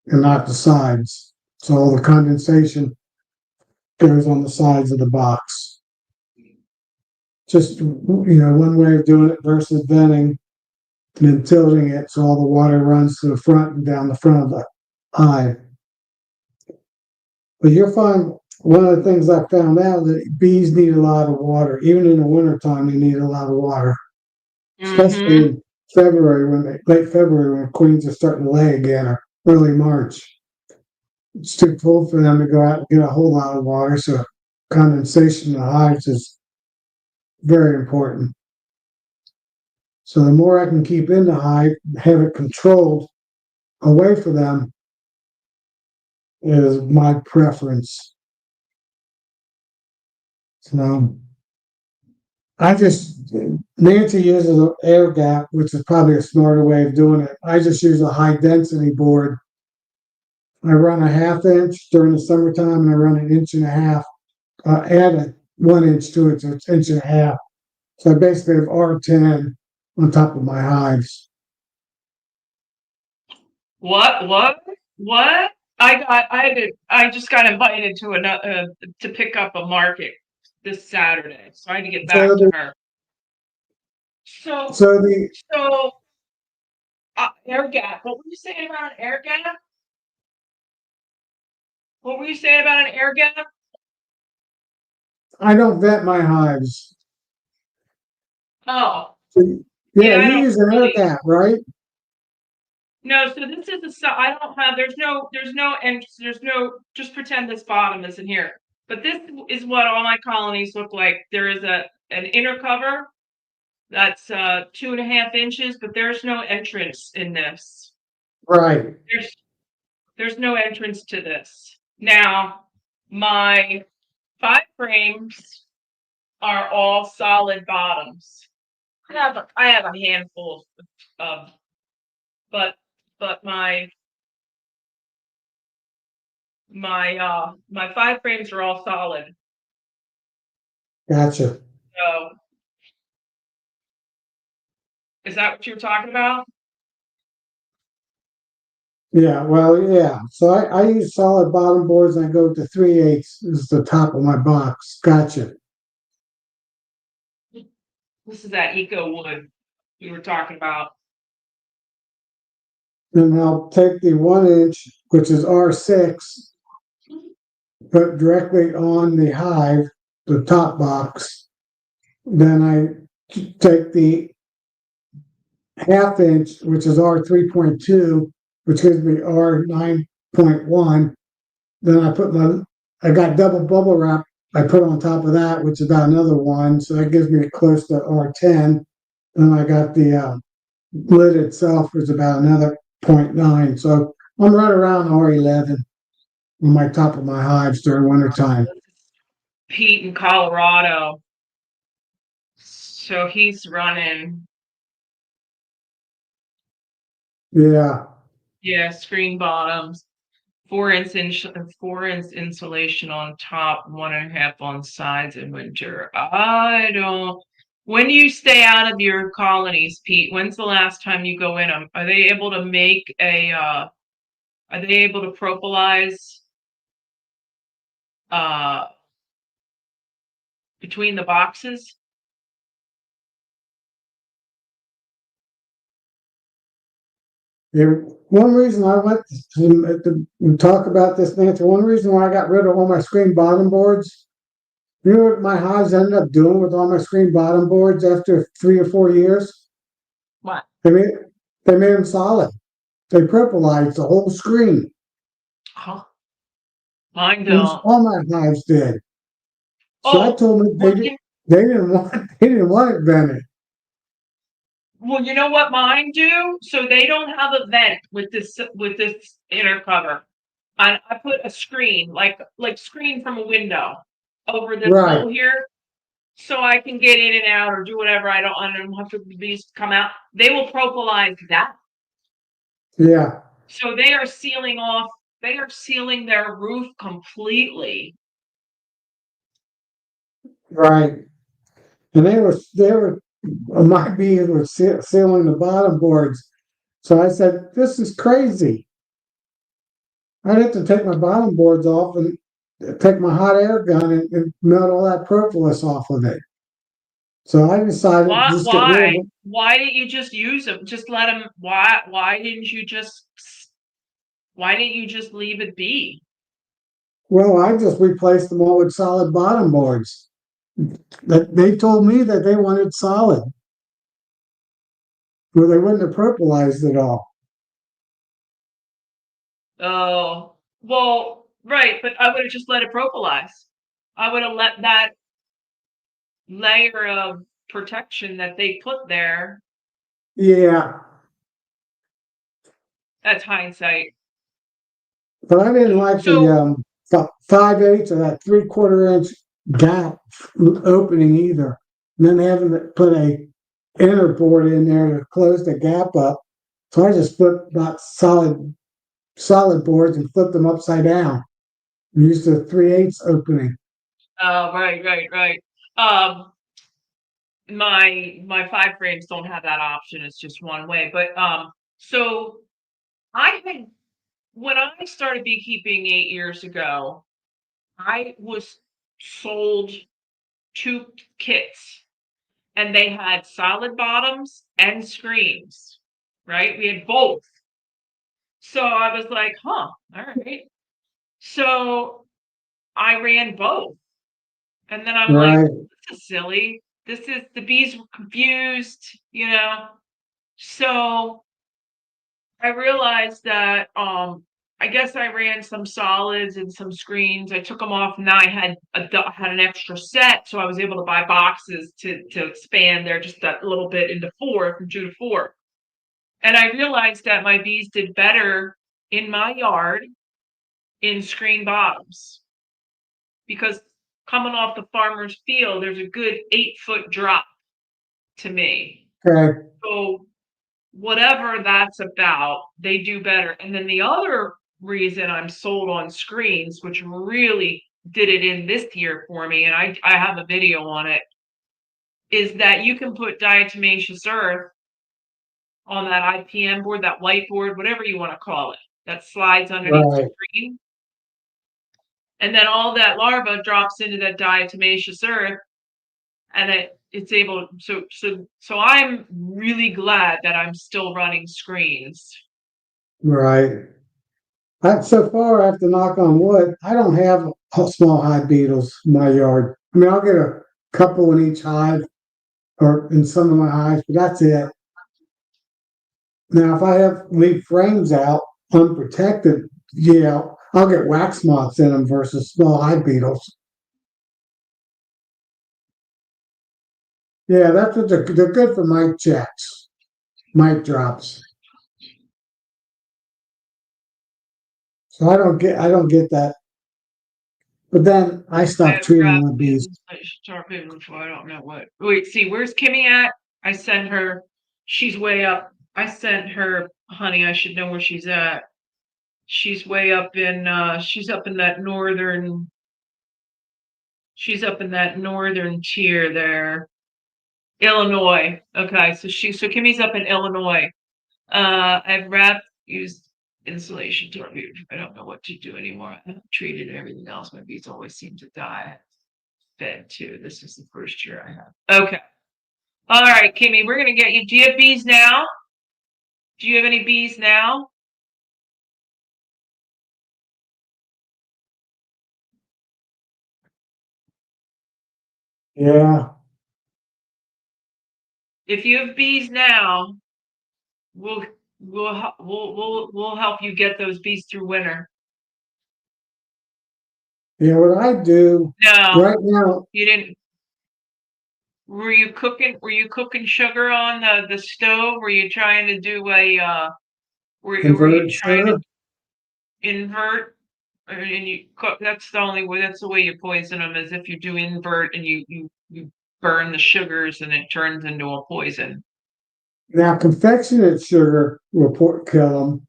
and not the sides. So all the condensation goes on the sides of the box. Just one way of doing it versus venting and then tilting it so all the water runs to the front and down the front of the hive. But you'll find one of the things I found out that bees need a lot of water. Even in the wintertime, they need a lot of water. Especially Mm-hmm. in February late February when queens are starting to lay again, or early March. It's too cold for them to go out and get a whole lot of water, so condensation in the hives is very important. So the more I can keep in the hive, have it controlled away from them is my preference. So I just, Nancy uses an air gap, which is probably a smarter way of doing it. I just use a high density board. I run a 1/2 inch during the summertime and I run an 1.5 inch, add a 1 inch to it, so it's 1.5 inches. So I basically have R10 on top of my hives. What? I just got invited to another to pick up a market this Saturday, so I had to get back So to the, her. So, so the so air gap. What were you saying about an air gap? What were you saying about an air gap? I don't vent my hives. Oh, So, yeah, yeah, I you don't use an air really. gap, right? No, so this is I don't have, there's no, just pretend this bottom isn't here. But this is what all my colonies look like. There is an inner cover that's 2.5 inches, but there's no entrance in this. Right. There's there's no entrance to this. Now, my 5 frames are all solid bottoms. I have a handful of, but my my 5 frames are all solid. Gotcha. So is that what you were talking about? Yeah, well, yeah. So I use solid bottom boards and I go to 3/8 is the top of my box. Gotcha. This is that eco wood we were talking about. And I'll take the 1 inch, which is R6, put directly on the hive, the top box. Then I take the 1/2 inch, which is R3.2, which gives me R9.1. Then I got double bubble wrap I put on top of that, which is about another one. So that gives me close to R10. Then I got the lid itself is about another 0.9. So I'm right around R11 on my top of my hives during wintertime. Pete in Colorado. So he's running, Yeah, yeah, screen bottoms, 4 inch insulation on top, 1.5 on sides in winter. I don't. When do you stay out of your colonies, Pete? When's the last time you go in them? Are they able to make a? Are they able to propolize uh, between the boxes? yeah. One reason I went to talk about this, Nancy, one reason why I got rid of all my screen bottom boards, you know what my hives ended up doing with all my screen bottom boards after 3 or 4 years? What? They made, they made them solid. They purpleized the whole screen. Huh? Mine And don't. all my hives did. So I Oh, told them well, they didn't want it vented. well, you know what mine do? So they don't have a vent with this inner cover. And I put a screen, like screen from a window over this Right. hole here, so I can get in and out or do whatever. I don't have to, the bees come out. They will propolize that. Yeah. So they are sealing off. They are sealing their roof completely. Right. And they were my bees were sealing the bottom boards. So I said, this is crazy. I'd have to take my bottom boards off and take my hot air gun and melt all that propolis off of it. So I decided to What? just get rid of it. Why didn't you just use them? Just let them. Why didn't you just leave it be? Well, I just replaced them all with solid bottom boards. That they told me that they wanted solid, where they wouldn't have purplized it all. Oh, well, right, but I would have just let it propolize. I would have let that layer of protection that they put there. Yeah, That's hindsight. but I didn't like the So 5/8 or that 3/4 inch gap opening either. And then having to put a inner board in there to close the gap up. So I just flipped about solid boards and flipped them upside down. And used the 3/8 opening. right. Um, my 5 frames don't have that option. It's just one way. But so I had when I started beekeeping 8 years ago, I was sold 2 kits, and they had solid bottoms and screens. Right, we had both. So I was like, huh, all right. So I ran both. And then I'm like, Right, this is silly. This is the bees were confused. So I realized that I guess I ran some solids and some screens. I took them off, and now I had an extra set, so I was able to buy boxes to expand there just a little bit into 4, from 2 to 4. And I realized that my bees did better in my yard in screen bottoms, because coming off the farmer's field, there's a good 8-foot drop to me. okay, So whatever that's about, they do better. And then the other reason I'm sold on screens, which really did it in this year for me, and I have a video on it, is that you can put diatomaceous earth on that IPM board, that whiteboard, whatever you want to call it, that slides underneath the right, screen. And then all that larva drops into that diatomaceous earth, and it's able, so I'm really glad that I'm still running screens. right. So far, I have to knock on wood. I don't have small hive beetles in my yard. I mean, I'll get a couple in each hive or in some of my hives, but that's it. Now, if I leave frames out unprotected, yeah, I'll get wax moths in them versus small hive beetles. Yeah, that's what they're good for mite checks, mite drops. So I don't get that. But then I stopped treating my bees. I should start paying before, I don't know what. Wait, see, where's Kimmy at? I sent her. She's way up. I sent her, honey. I should know where she's at. She's way up in. She's up in that northern. She's up in that northern tier there, Illinois. Okay, so Kimmy's up in Illinois. I've used insulation torpedo. I don't know what to do anymore. I haven't treated everything else. My bees always seem to die. Fed too. This is the first year I have. Okay. All right, Kimmy, we're gonna get you. Do you have bees now? Do you have any bees now? Yeah, If you have bees now, we'll we'll help you get those bees through winter. yeah. What I do No, right now, you didn't. Were you cooking sugar on the stove? Were you trying to do a were you inverted trying to sugar. invert? And you cook, that's the only way, that's the way you poison them, is if you do invert and you burn the sugars and it turns into a poison. Now, confectionate sugar will kill them,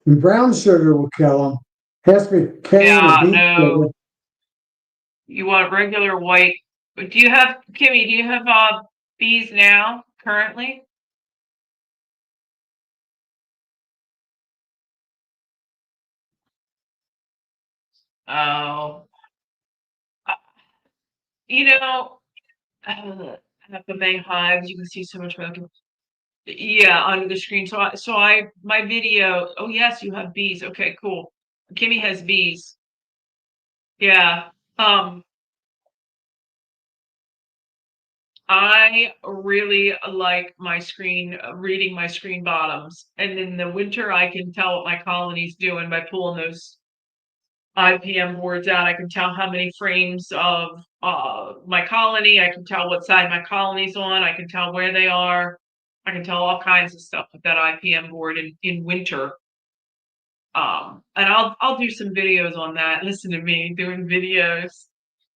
and brown sugar will kill them. Has to be cane or Yeah, beet sugar. no, you want regular white. Do you have, Kimmy, do you have bees now currently? Oh, uh, you know, at the main hives, you can see so much more. Yeah, under the screen. My video. Oh yes, you have bees. Okay, cool. Kimmy has bees. Yeah. I really like reading my screen bottoms. And in the winter, I can tell what my colony's doing by pulling those IPM boards out. I can tell how many frames of my colony. I can tell what side my colony's on. I can tell where they are. I can tell all kinds of stuff with that IPM board in winter. And I'll do some videos on that. Listen to me doing videos.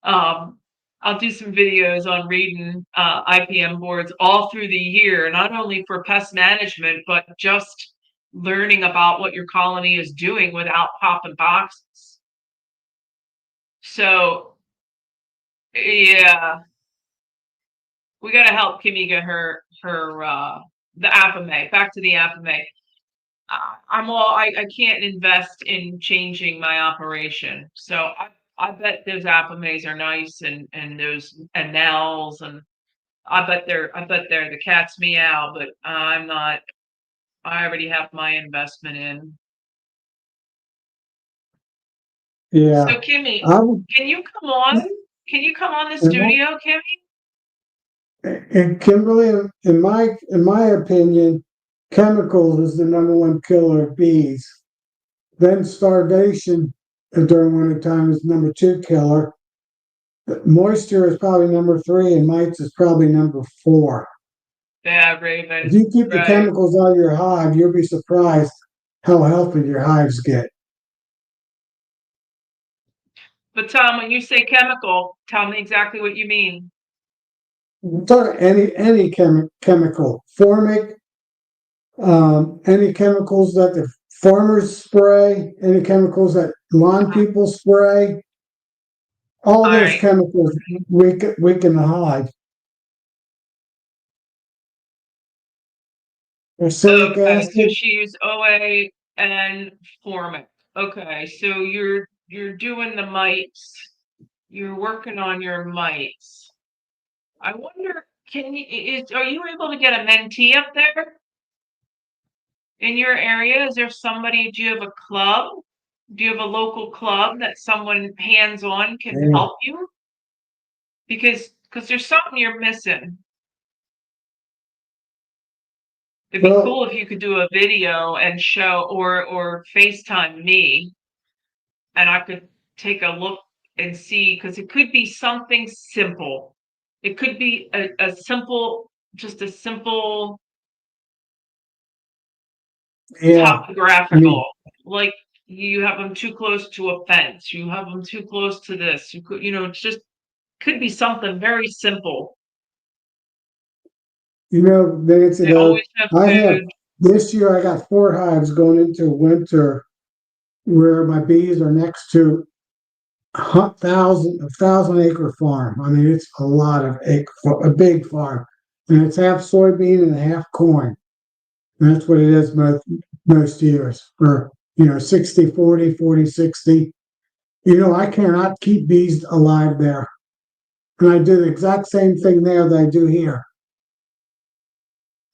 I'll do some videos on reading IPM boards all through the year, not only for pest management, but just learning about what your colony is doing without popping boxes. So yeah, we got to help Kimmy get her the Apame back to the Apame. I can't invest in changing my operation. So I bet those Apames are nice and those Nels and I bet they're the cat's meow, but I'm not. I already have my investment in. Yeah. So Kimmy, I would, can you come on? Can you come on the in my, studio, Kimmy? and Kimberly, in my opinion, chemicals is the number one killer of bees. Then starvation during winter time is number two killer. Moisture is probably number three, and mites is probably number four. Yeah, If Raven. you keep the Right. chemicals out of your hive, you'll be surprised how healthy your hives get. But Tom, when you say chemical, tell me exactly what you mean. I'm talking any chemical, formic, any chemicals that the farmers spray, any chemicals that lawn people spray, all All those right. chemicals weaken the hive. Acidic Okay. So acid, she used OA and Formic. Okay. So you're doing the mites. You're working on your mites. I wonder, are you able to get a mentee up there in your area? Is there somebody? Do you have a club? Do you have a local club that someone hands-on can yeah. help you? Because there's something you're missing. It'd be Well, cool if you could do a video and show or FaceTime me and I could take a look and see because it could be something simple. It could be a simple, just a simple yeah. I topographical, mean, like you have them too close to a fence, you have them too close to this, it's just could be something very simple. Nancy, They though, always have I have food. this year I got four hives going into winter where my bees are next to a thousand acre farm. I mean, it's a lot of acre, a big farm, and it's half soybean and half corn. And that's what it is most years for 60, 40, 40, 60. I cannot keep bees alive there, and I do the exact same thing there that I do here.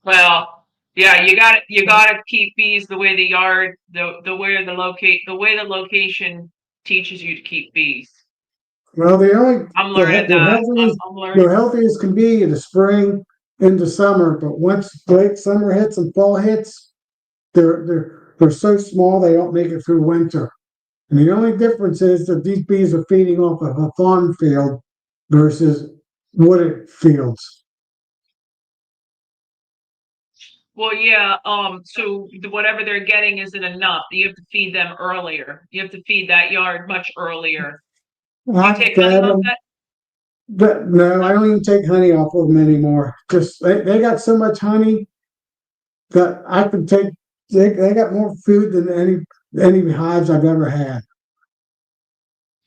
Well, yeah, you got to keep bees the way the yard the way the location teaches you to keep bees. Well, the only I'm the learning the that. I'm, healthiest I'm learning. the healthiest can be in the spring into summer, but once late summer hits and fall hits, they're so small they don't make it through winter. And the only difference is that these bees are feeding off of a farm field versus wooded fields. Well, yeah. So whatever they're getting isn't enough. You have to feed them earlier. You have to feed that yard much earlier. Do you I take honey fed off them, that? but no, I don't even take honey off of them anymore. Just they got so much honey that I could take. They got more food than any hives I've ever had.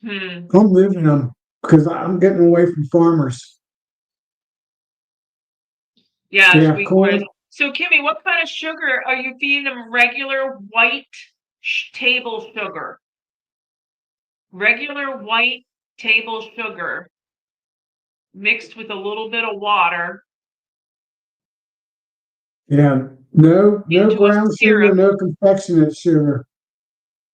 Hmm. I'm leaving them because I'm getting away from farmers. Yeah, Yeah, sweet corn. corn. So, Kimmy, what kind of sugar are you feeding them? Regular white table sugar. Regular white table sugar mixed with a little bit of water Yeah, no into a brown sugar, syrup. no confectionate sugar.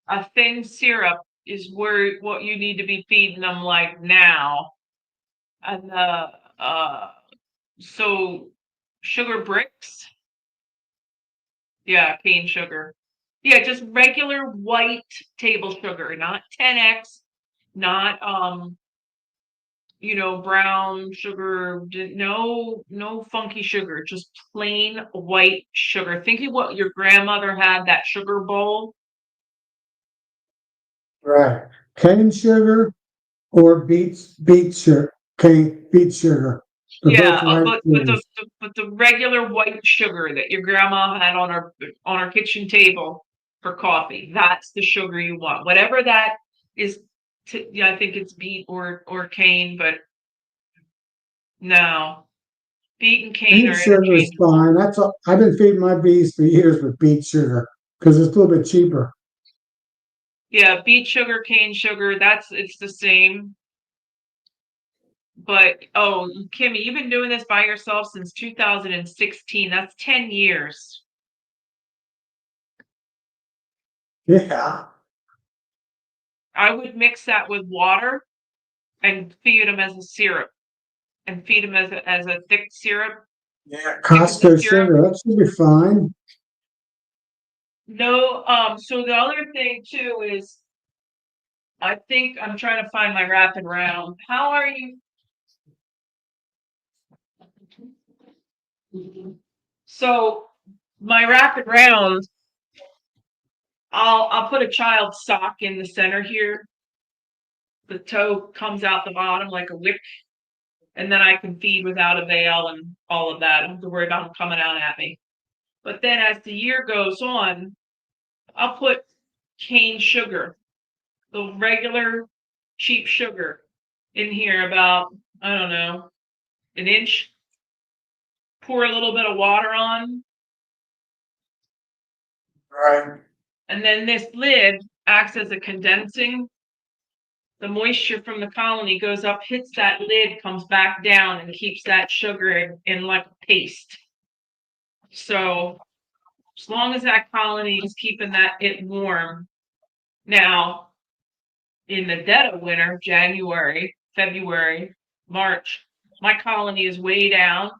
A thin syrup is what you need to be feeding them like now. And so sugar bricks. Yeah, cane sugar. Yeah, just regular white table sugar, not 10x, not brown sugar, no funky sugar, just plain white sugar. Think of what your grandmother had, that sugar bowl. Right. Cane sugar or beet sugar. Cane beet sugar. They're Yeah, both white sugars. but the regular white sugar that your grandma had on her kitchen table for coffee. That's the sugar you want. Whatever that is. Yeah, I think it's beet or cane, but no, beet and cane Beet are sugar is interchangeable. fine. That's all. I've been feeding my bees for years with beet sugar because it's a little bit cheaper. Yeah, beet sugar, cane sugar, it's the same. But oh, Kimmy, you've been doing this by yourself since 2016. That's 10 years. Yeah. I would mix that with water and feed them as a syrup and feed them as a thick syrup. Yeah. Thick as a Costco syrup. sugar. That should be fine. No, so the other thing too is I think I'm trying to find my rapid round. How are you? So my rapid round, I'll put a child's sock in the center here. The toe comes out the bottom like a wick, and then I can feed without a veil and all of that. I don't have to worry about them coming out at me. But then as the year goes on, I'll put cane sugar, the regular cheap sugar, in here about, I don't know, an inch. Pour a little bit of water on, Right. and then this lid acts as a condensing. The moisture from the colony goes up, hits that lid, comes back down, and keeps that sugar in like a paste. So as long as that colony is keeping it warm. Now, in the dead of winter, January, February, March, my colony is way down,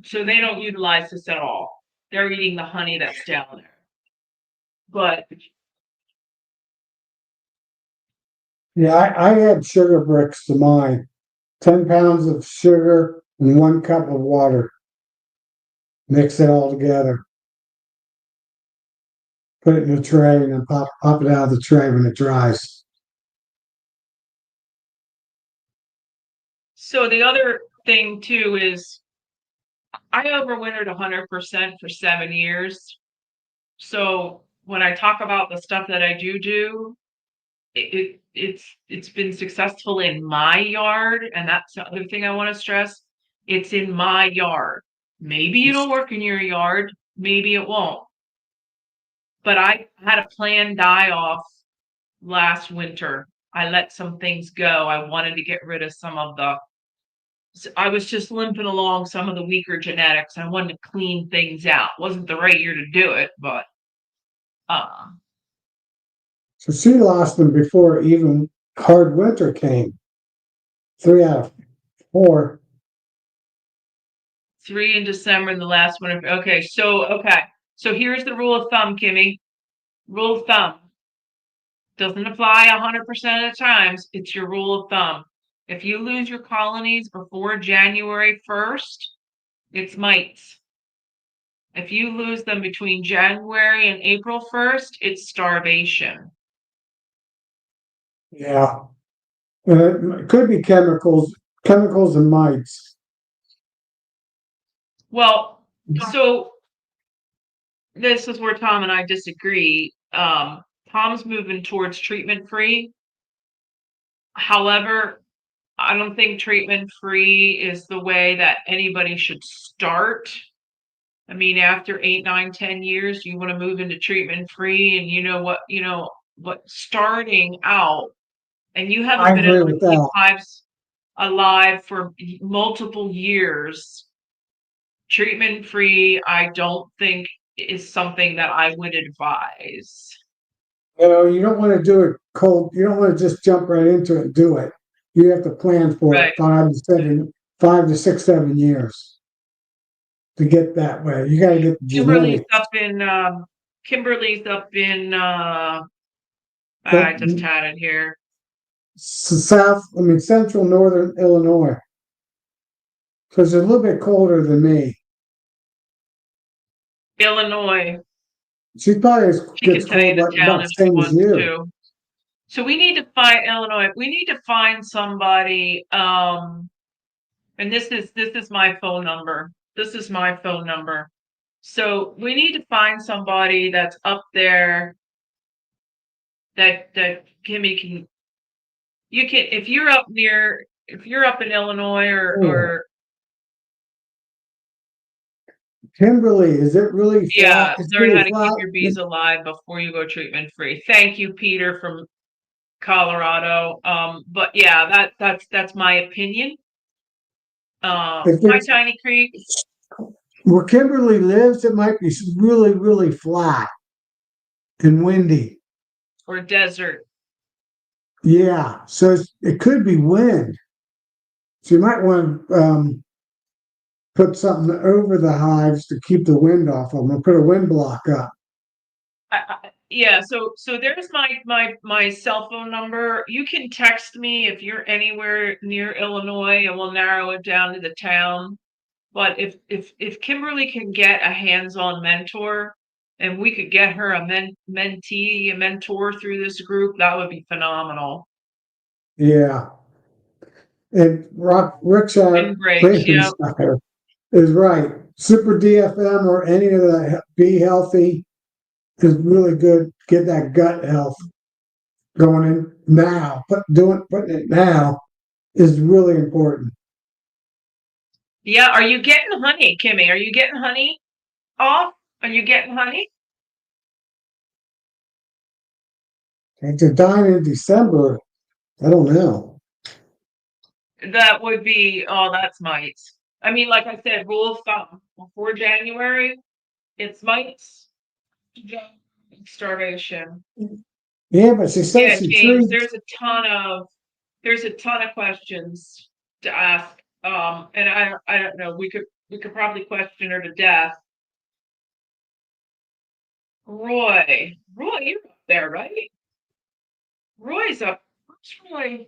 so they don't utilize this at all. They're eating the honey that's down there. But Yeah, I add sugar bricks to mine. 10 pounds of sugar and 1 cup of water. Mix it all together. Put it in a tray and then pop it out of the tray when it dries. so the other thing too is I overwintered 100% for 7 years. So when I talk about the stuff that I do, it's been successful in my yard, and that's the other thing I want to stress. It's in my yard. Maybe it'll work in your yard, maybe it won't. But I had a planned die off last winter. I let some things go. I wanted to get rid of some of the I was just limping along some of the weaker genetics. I wanted to clean things out. Wasn't the right year to do it, but uh, So she lost them before even hard winter came. 3 out of 4. 3 in December and the last one. Okay, so here's the rule of thumb, Kimmy. Rule of thumb doesn't apply 100% of the times. It's your rule of thumb. If you lose your colonies before January 1st, it's mites. If you lose them between January and April 1st, it's starvation. Yeah. It could be chemicals and mites. Well, so this is where Tom and I disagree. Tom's moving towards treatment free. However, I don't think treatment free is the way that anybody should start. I mean, after 8, 9, 10 years, you want to move into treatment free, and what starting out, and you I haven't been agree able to with keep that. hives alive for multiple years. Treatment free, I don't think is something that I would advise. You don't want to do it cold. You don't want to just jump right into it and do it. You have to plan for it Right. 5 to 6, 7 years to get that way. You got to get the You released genetics. up in Kimberly's up in I But just had it here. central northern Illinois. So she's a little bit colder than me. Illinois. She probably She gets can tell you cold the like town about if the she same as wants you. to. So we need to find Illinois. We need to find somebody. And this is my phone number. This is my phone number. So we need to find somebody that's up there that Kimmy can. You can if you're up in Illinois or Oh, Kimberly, is it really flat? yeah, It's learn how pretty to flat. keep your bees alive before you go treatment free. Thank you, Peter from Colorado. But yeah, that's my opinion. If Hi, it's Tiny Creek where Kimberly lives, it might be really, really flat and windy. or desert. Yeah, so it could be wind. So you might want to put something over the hives to keep the wind off of them, or put a wind block up. Yeah, so there's my cell phone number. You can text me if you're anywhere near Illinois, and we'll narrow it down to the town. But if Kimberly can get a hands-on mentor, and we could get her a mentee, a mentor through this group, that would be phenomenal. Yeah, and Rickshire Windbreaks, yeah. Frankenstein is right. Super DFM or any of the Be Healthy is really good. Get that gut health going in now. Putting it now is really important. Yeah, are you getting honey, Kimmy? Are you getting honey off? Are you getting honey? And to dine in December, I don't know. That would be, oh, that's mites. I mean, like I said, rule of thumb before January, it's mites, starvation. Yeah, but she says Yeah, she James, treats. there's a ton of questions to ask. And I don't know, we could probably question her to death. Roy, you're up there, right? Roy's up. Where's Roy?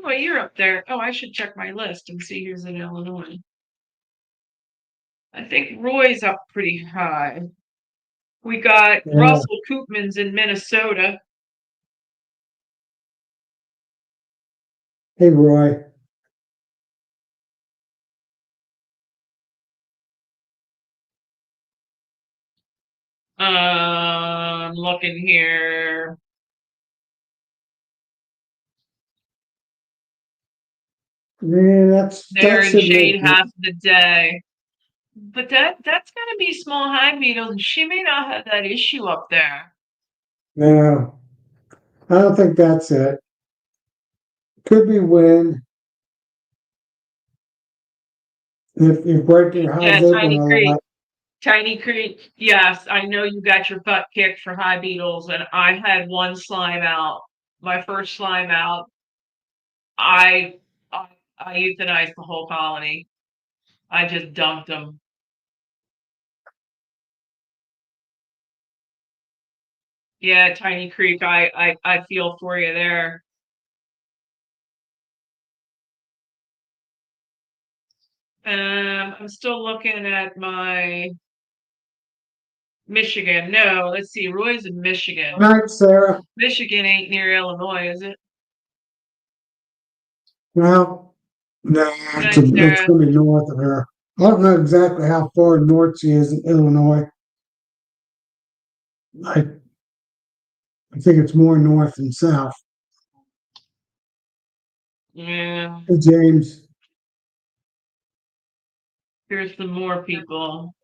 Roy, you're up there. Oh, I should check my list and see who's in Illinois. I think Roy's up pretty high. We got Yeah. Russell Koopmans in Minnesota. Hey, Roy. Looking here. Yeah, They're that in should make shade it. half the day. But that's gonna be small hive beetles, and she may not have that issue up there. No, I don't think that's it. Could be wind. If you break your hives Yeah, open a lot. Tiny Creek. Yes, I know you got your butt kicked for hive beetles, and I had one slime out. My first slime out. I I, I euthanized the whole colony. I just dumped them. Yeah, Tiny Creek. I feel for you there. I'm still looking at my Michigan. No, let's see. Roy's in Good Michigan. night, Sarah. Michigan ain't near Illinois, is it? Well, no, Good night, it's Sarah. going to be north of her. I don't know exactly how far north she is in Illinois. I, I think it's more north than south. Yeah, Hey, James. here's some more people.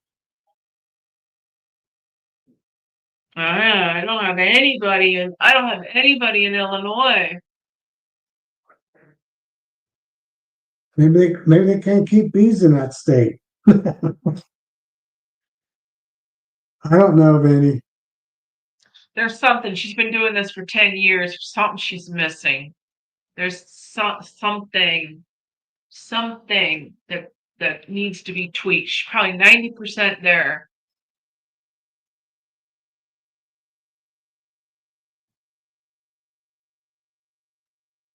I don't have anybody in Illinois. Maybe they can't keep bees in that state. I don't know of any. There's something. She's been doing this for 10 years. Something she's missing. There's something that needs to be tweaked. She's probably 90% there.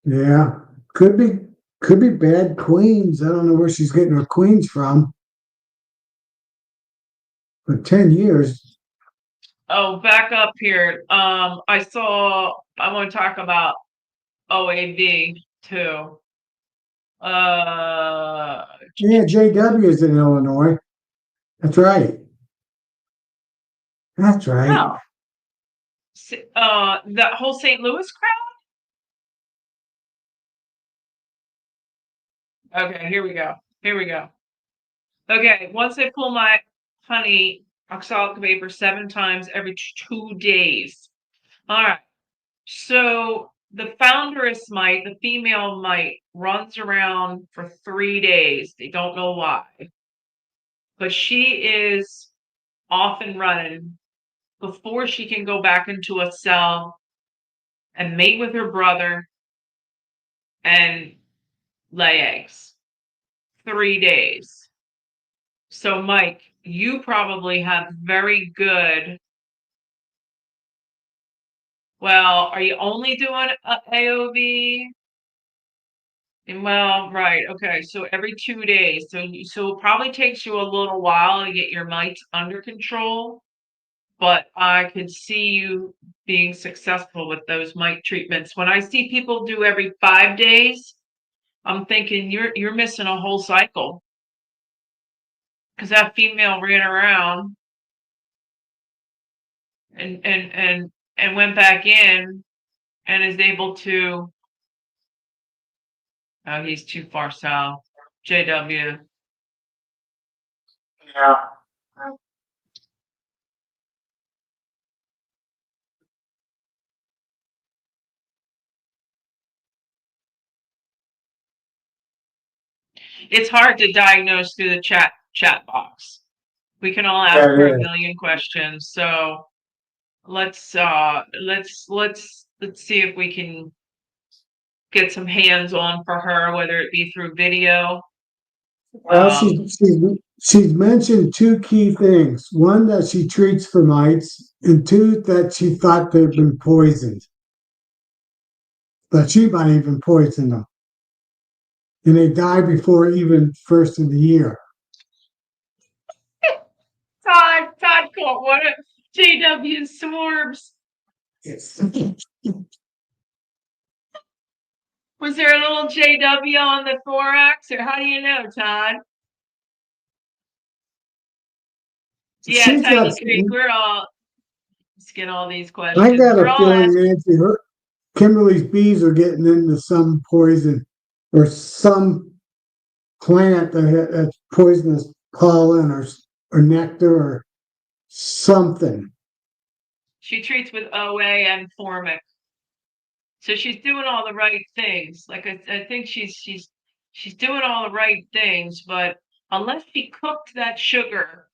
Yeah. Could be could be bad queens. I don't know where she's getting her queens from. For 10 years. Oh, back up here. I want to talk about OAV too. Uh, Yeah, JW is in Illinois. That's right. That's right. no, that whole St. Louis crowd. Okay, here we go. Here we go. Okay, once I pull my honey oxalic vapor 7 times every 2 days. All right. So the founderess mite, the female mite, runs around for 3 days. They don't know why, but she is off and running before she can go back into a cell and mate with her brother and lay eggs. 3 days. So, Mike, you probably have very good. Well, are you only doing AOV? Well, right. Okay. So every 2 days. So it probably takes you a little while to get your mites under control, but I could see you being successful with those mite treatments. When I see people do every 5 days, I'm thinking you're missing a whole cycle because that female ran around and went back in and is able to. Oh, he's too far south. JW. Yeah. It's hard to diagnose through the chat box. We can all ask Yeah, her a yeah. million questions. So let's see if we can get some hands on for her, whether it be through video. Well, she's mentioned two key things. One, that she treats for mites, and two, that she thought they'd been poisoned. That she might even poison them. And they die before even first of the year. Todd caught one of JW's swarms. Yes. Was there a little JW on the thorax, or how do you know, Todd? Yeah, She's got, Tiny Creek. We're all let's get all these I questions. got We're a all feeling, asking. Nancy, Kimberly's bees are getting into some poison or some plant that's poisonous pollen or nectar or something. She treats with OA and formic. So she's doing all the right things. Like I think she's doing all the right things, but unless she cooked that sugar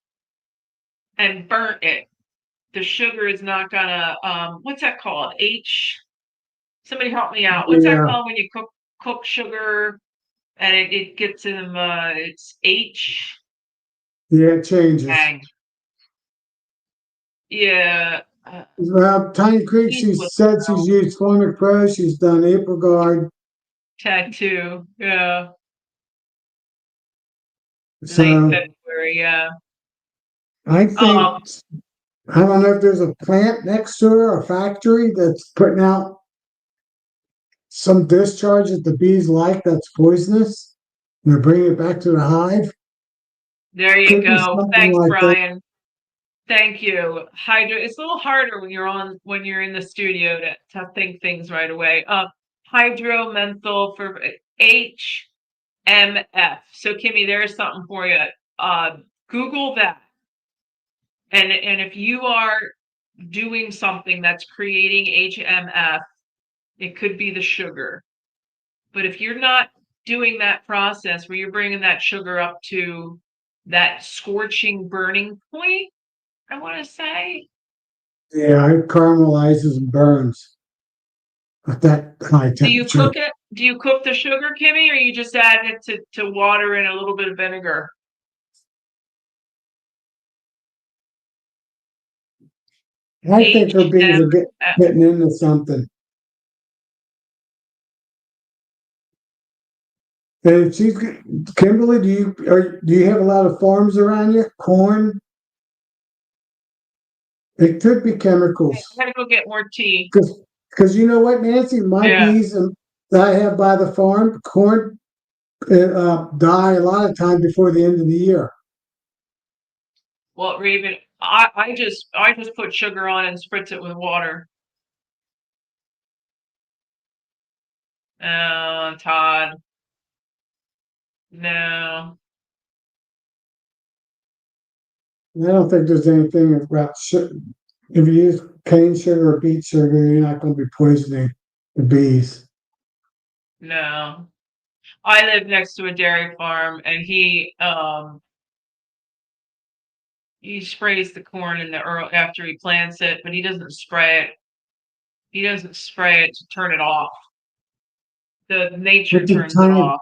and burnt it, the sugar is not gonna what's that called? Somebody help me out. What's that Yeah, called when you cook sugar and it gets in it's H. yeah, it changes. Dang. Yeah. Well, Tiny Creek, He's she with said she's used Formic Pro, she's done April Guard. tattoo. Yeah. Late So February, yeah. I think, Um, I don't know if there's a plant next to her, a factory that's putting out some discharge that the bees like that's poisonous. And they're bringing it back to the hive. there you Could be go. something Thanks, like that. Brian. Thank you. Hydro. It's a little harder when you're in the studio to think things right away. Hydromenthal for HMF. So Kimmy, there's something for you. Google that. And if you are doing something that's creating HMF, it could be the sugar. But if you're not doing that process where you're bringing that sugar up to that scorching burning point, I want to say. Yeah, it caramelizes and burns at that high Do you temperature. cook it? Do you cook the sugar, Kimmy, or you just add it to water and a little bit of vinegar? I think her bees are HMF. getting into something. And she's Kimberly. Do you have a lot of farms around you? Corn. It could be I chemicals. gotta go get more tea. Because you know what, Nancy, my Yeah. bees that I have by the farm, corn, die a lot of times before the end of the year. Well, Raven, I just put sugar on and spritz it with water. Todd. No. I don't think there's anything about sugar. If you use cane sugar or beet sugar, you're not going to be poisoning the bees. No. I live next to a dairy farm and he sprays the corn in the early after he plants it, but he doesn't spray it. He doesn't spray it to turn it off. The nature But the turns it time, off.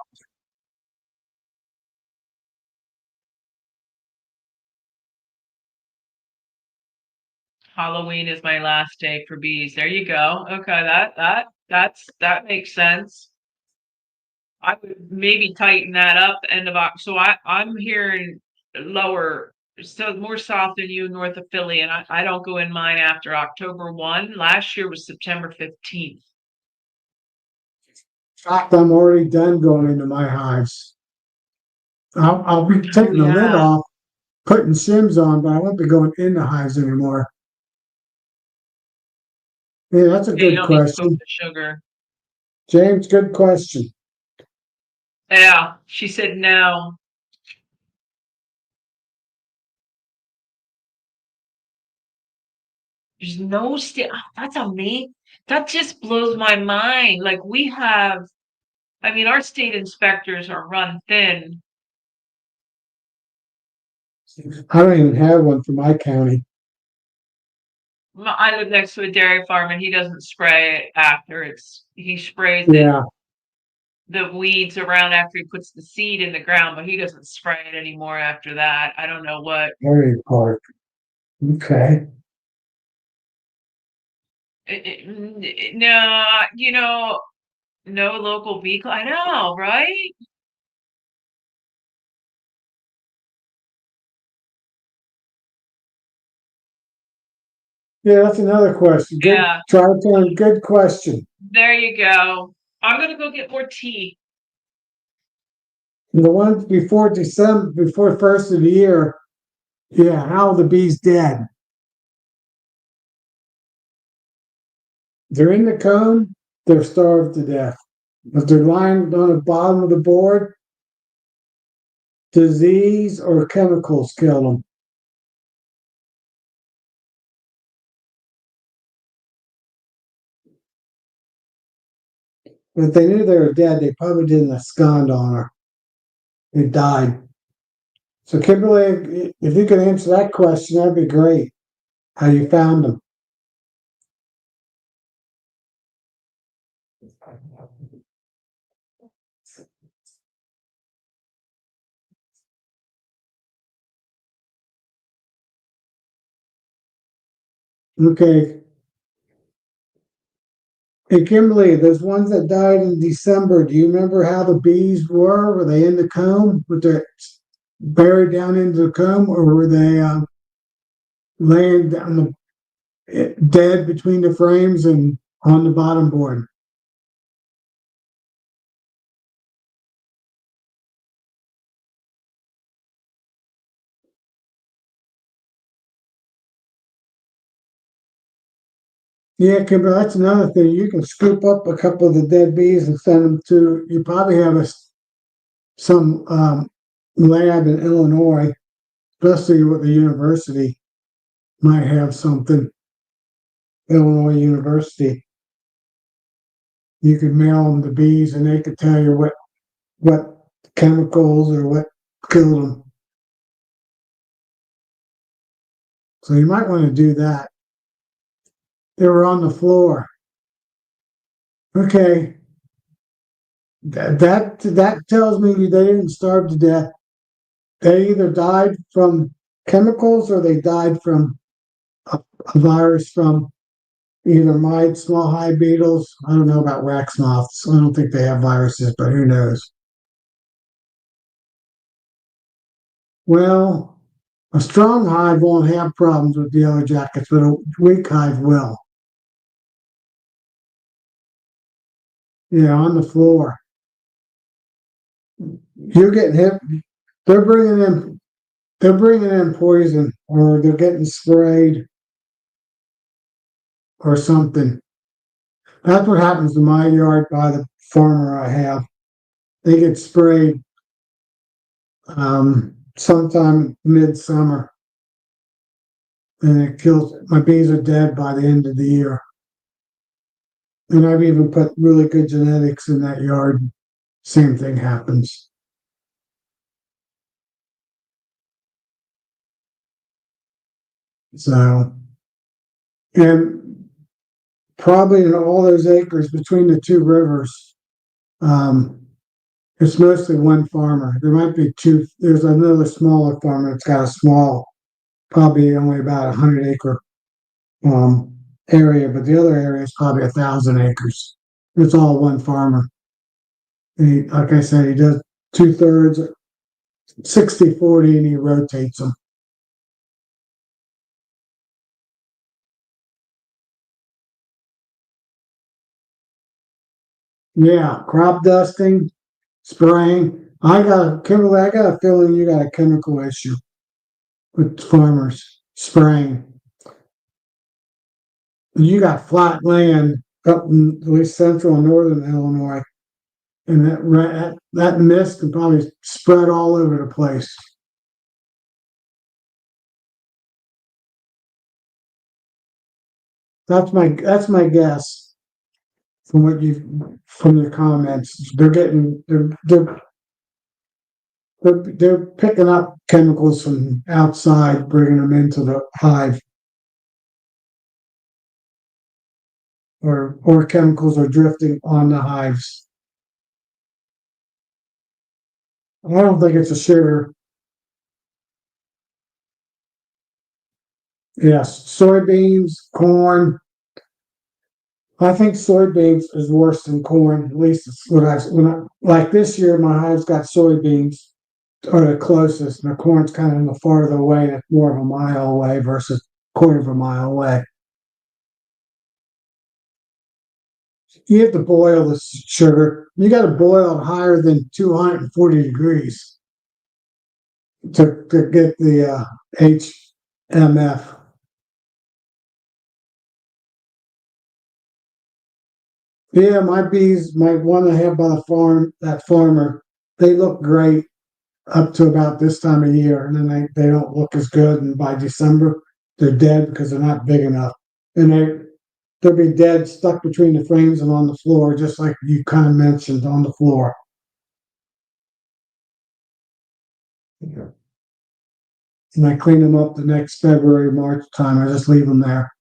Halloween is my last day for bees. There you go. Okay, that makes sense. I would maybe tighten that up end of so I'm hearing lower, so more south than you, north of Philly, and I don't go in mine after October 1. Last year was September 15th. in fact, I'm already done going into my hives. I'll be Oh taking the lid yeah. off, putting shims on, but I won't be going in the hives anymore. Yeah, that's a Yeah, you good don't need to cook question. the sugar. James, good question. Yeah, she said no. There's no state. That's amazing. That just blows my mind. Like we have, I mean, our state inspectors are run thin. I don't even have one for my county. I live next to a dairy farm and he doesn't spray it after he sprays it, Yeah, the weeds around after he puts the seed in the ground, but he doesn't spray it anymore after that. I don't know what. Dairy Park. Okay. No, no local bee. I know, right? Yeah, that's another question. Good, Yeah, Triton, good question. there you go. I'm gonna go get more tea. And the ones before December, before first of the year, yeah, how are the bees dead? They're in the comb, they're starved to death. If they're lying on the bottom of the board, disease or chemicals kill them. If they knew they were dead, they probably didn't abscond on her. They died. So, Kimberly, if you could answer that question, that'd be great. How you found them? Okay. Hey, Kimberly, those ones that died in December, do you remember how the bees were? Were they in the comb with their buried down into the comb, or were they laying down dead between the frames and on the bottom board? Yeah, Kimberly, that's another thing. You can scoop up a couple of the dead bees and send them to. You probably have some lab in Illinois, especially with the university, might have something. Illinois University. You could mail them the bees, and they could tell you what chemicals or what killed them. So you might want to do that. They were on the floor. Okay, that tells me they didn't starve to death. They either died from chemicals or they died from a virus from either mites, small hive beetles. I don't know about wax moths. I don't think they have viruses, but who knows? Well, a strong hive won't have problems with the yellow jackets, but a weak hive will. Yeah, on the floor. You're getting hit. They're bringing in. They're bringing in poison, or they're getting sprayed, or something. That's what happens in my yard by the farmer I have. They get sprayed sometime midsummer, and it kills. My bees are dead by the end of the year. And I've even put really good genetics in that yard. Same thing happens. So, and probably in all those acres between the two rivers, um, it's mostly one farmer. There might be two. There's another smaller farmer that's got a small, probably only about 100 acre um, area, but the other area is probably 1,000 acres. It's all one farmer. Like I said, he does 2/3, 60/40, and he rotates them. Yeah, crop dusting, spraying. Kimberly, I got a feeling you got a chemical issue with farmers spraying. You got flat land up in at least central and northern Illinois, and that mist can probably spread all over the place. That's my guess from from your comments. They're picking up chemicals from outside, bringing them into the hive, or chemicals are drifting on the hives. I don't think it's a sugar. Yes, soybeans, corn. I think soybeans is worse than corn. At least it's like this year. My hive's got soybeans are the closest, and the corn's kind of in the farther away. It's more of a mile away versus quarter of a mile away. You have to boil the sugar. You got to boil it higher than 240 degrees to get the HMF. Yeah, my bees, my one I have by the farm, that farmer, they look great up to about this time of year, and then they don't look as good. And by December, they're dead because they're not big enough, and they'll be dead, stuck between the frames and on the floor, just like you kind of mentioned on the floor. And I clean them up the next February, March time. I just leave them there.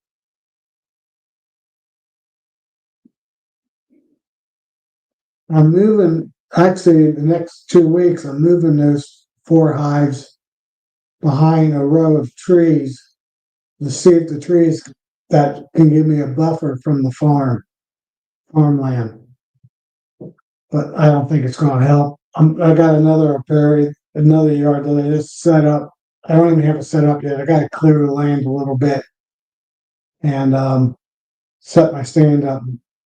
I'm moving, actually, the next 2 weeks, I'm moving those 4 hives behind a row of trees to see if the trees that can give me a buffer from the farmland. But I don't think it's going to help. I got another yard that I just set up. I don't even have it set up yet. I got to clear the land a little bit and set my stand up.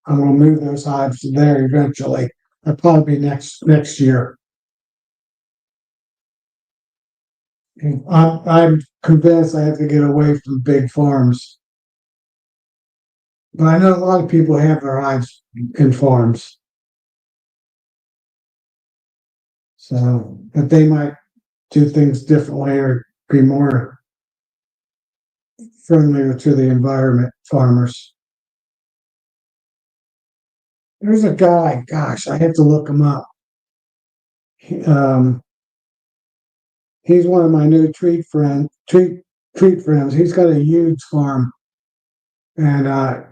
I'm going to move those hives to there eventually. That'll probably be next year. And I'm convinced I have to get away from big farms. But I know a lot of people have their hives in farms. So, but they might do things differently or be more friendlier to the environment, farmers. There's a guy, gosh, I have to look him up. He's one of my new treat friends. He's got a huge farm, and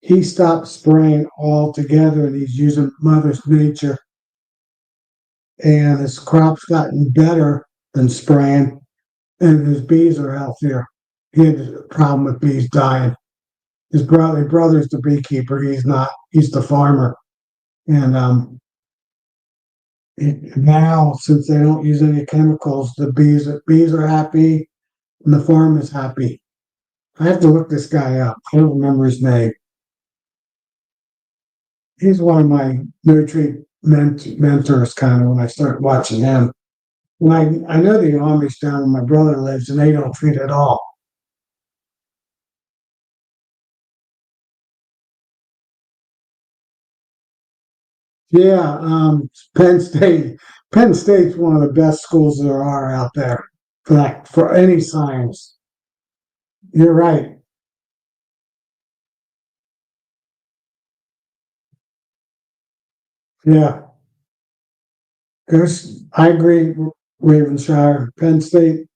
he stopped spraying altogether, and he's using Mother's Nature. And his crop's gotten better than spraying, and his bees are healthier. He had a problem with bees dying. His brother's the beekeeper. He's not. He's the farmer, and Now, since they don't use any chemicals, the bees are happy and the farm is happy. I have to look this guy up. I don't remember his name. He's one of my nurturing mentors, kind of, when I start watching him. I know the Amish down where my brother lives, and they don't treat at all. Yeah, Penn State. Penn State's one of the best schools there are out there for any science. You're right. Yeah, I agree. Ravenshire, Penn State.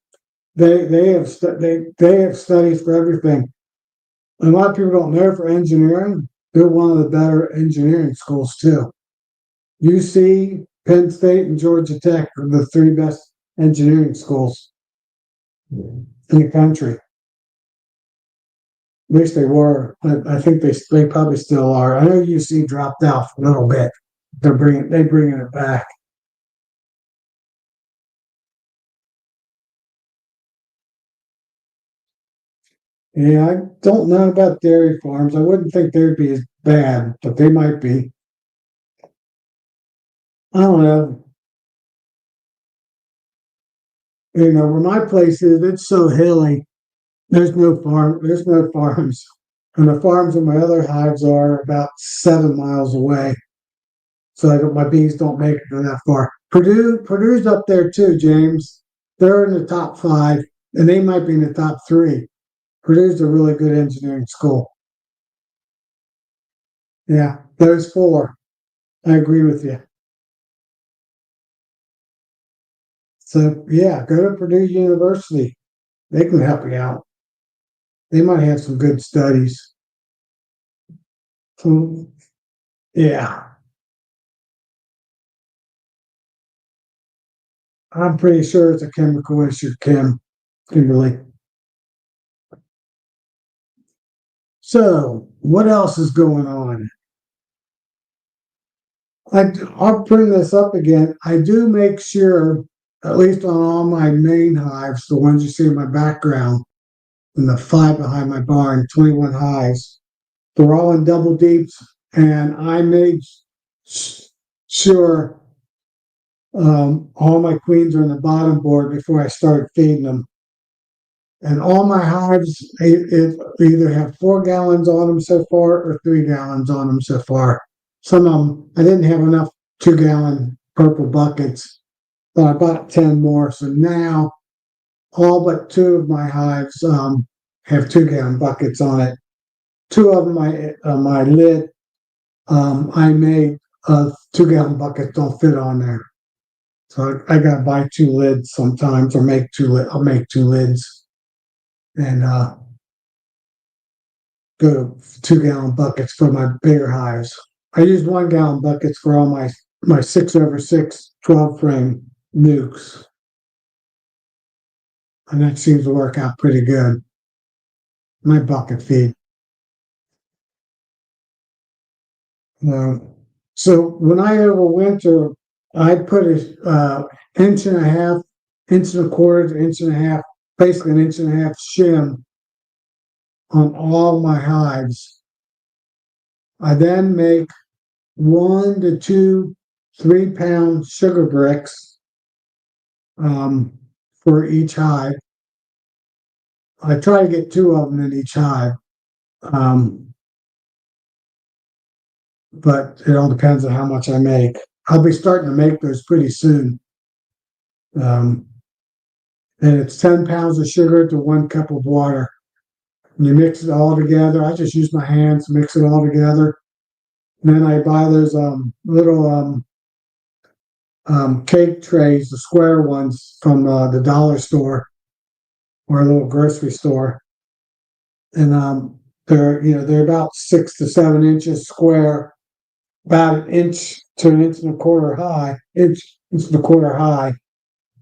They have studies for everything. And a lot of people don't know for engineering. They're one of the better engineering schools too. UC, Penn State, and Georgia Tech are the three best engineering schools in the country. At least they were. I think they probably still are. I know UC dropped out for a little bit. They bringing it back. Yeah, I don't know about dairy farms. I wouldn't think they'd be as bad, but they might be. I don't know. Where my place is, it's so hilly. There's no farms. And the farms in my other hives are about 7 miles away. So my bees don't make it that far. Purdue's up there too, James. They're in the top five, and they might be in the top three. Purdue's a really good engineering school. Yeah, those four. I agree with you. So yeah, go to Purdue University. They can help you out. They might have some good studies. So yeah, I'm pretty sure it's a chemical issue, Kimberly. So what else is going on? I'll bring this up again. I do make sure, at least on all my main hives, the ones you see in my background, and the five behind my barn, 21 hives, they're all in double deeps, and I made sure all my queens are on the bottom board before I started feeding them. And all my hives either have 4 gallons on them so far or 3 gallons on them so far. Some of them, I didn't have enough 2 gallon purple buckets, but I bought 10 more. So now all but two of my hives have 2 gallon buckets on it. Two of them, my lid, I made 2 gallon buckets don't fit on there. So I got to buy two lids sometimes, or I'll make two lids and go to 2 gallon buckets for my bigger hives. I used 1 gallon buckets for all my 6/6 12 frame nukes. And that seems to work out pretty good. My bucket feed. Uh, so when I overwinter, I put a inch and a half, inch and a quarter, inch and a half, basically an inch and a half shim on all my hives. I then make 1 to 2 3-pound sugar bricks for each hive. I try to get 2 of them in each hive, but it all depends on how much I make. I'll be starting to make those pretty soon. And it's 10 pounds of sugar to 1 cup of water. And you mix it all together. I just use my hands to mix it all together. And then I buy those little cake trays, the square ones from the dollar store or a little grocery store, and they're about 6 to 7 inches square, about an inch to an inch and a quarter high, inch and a quarter high,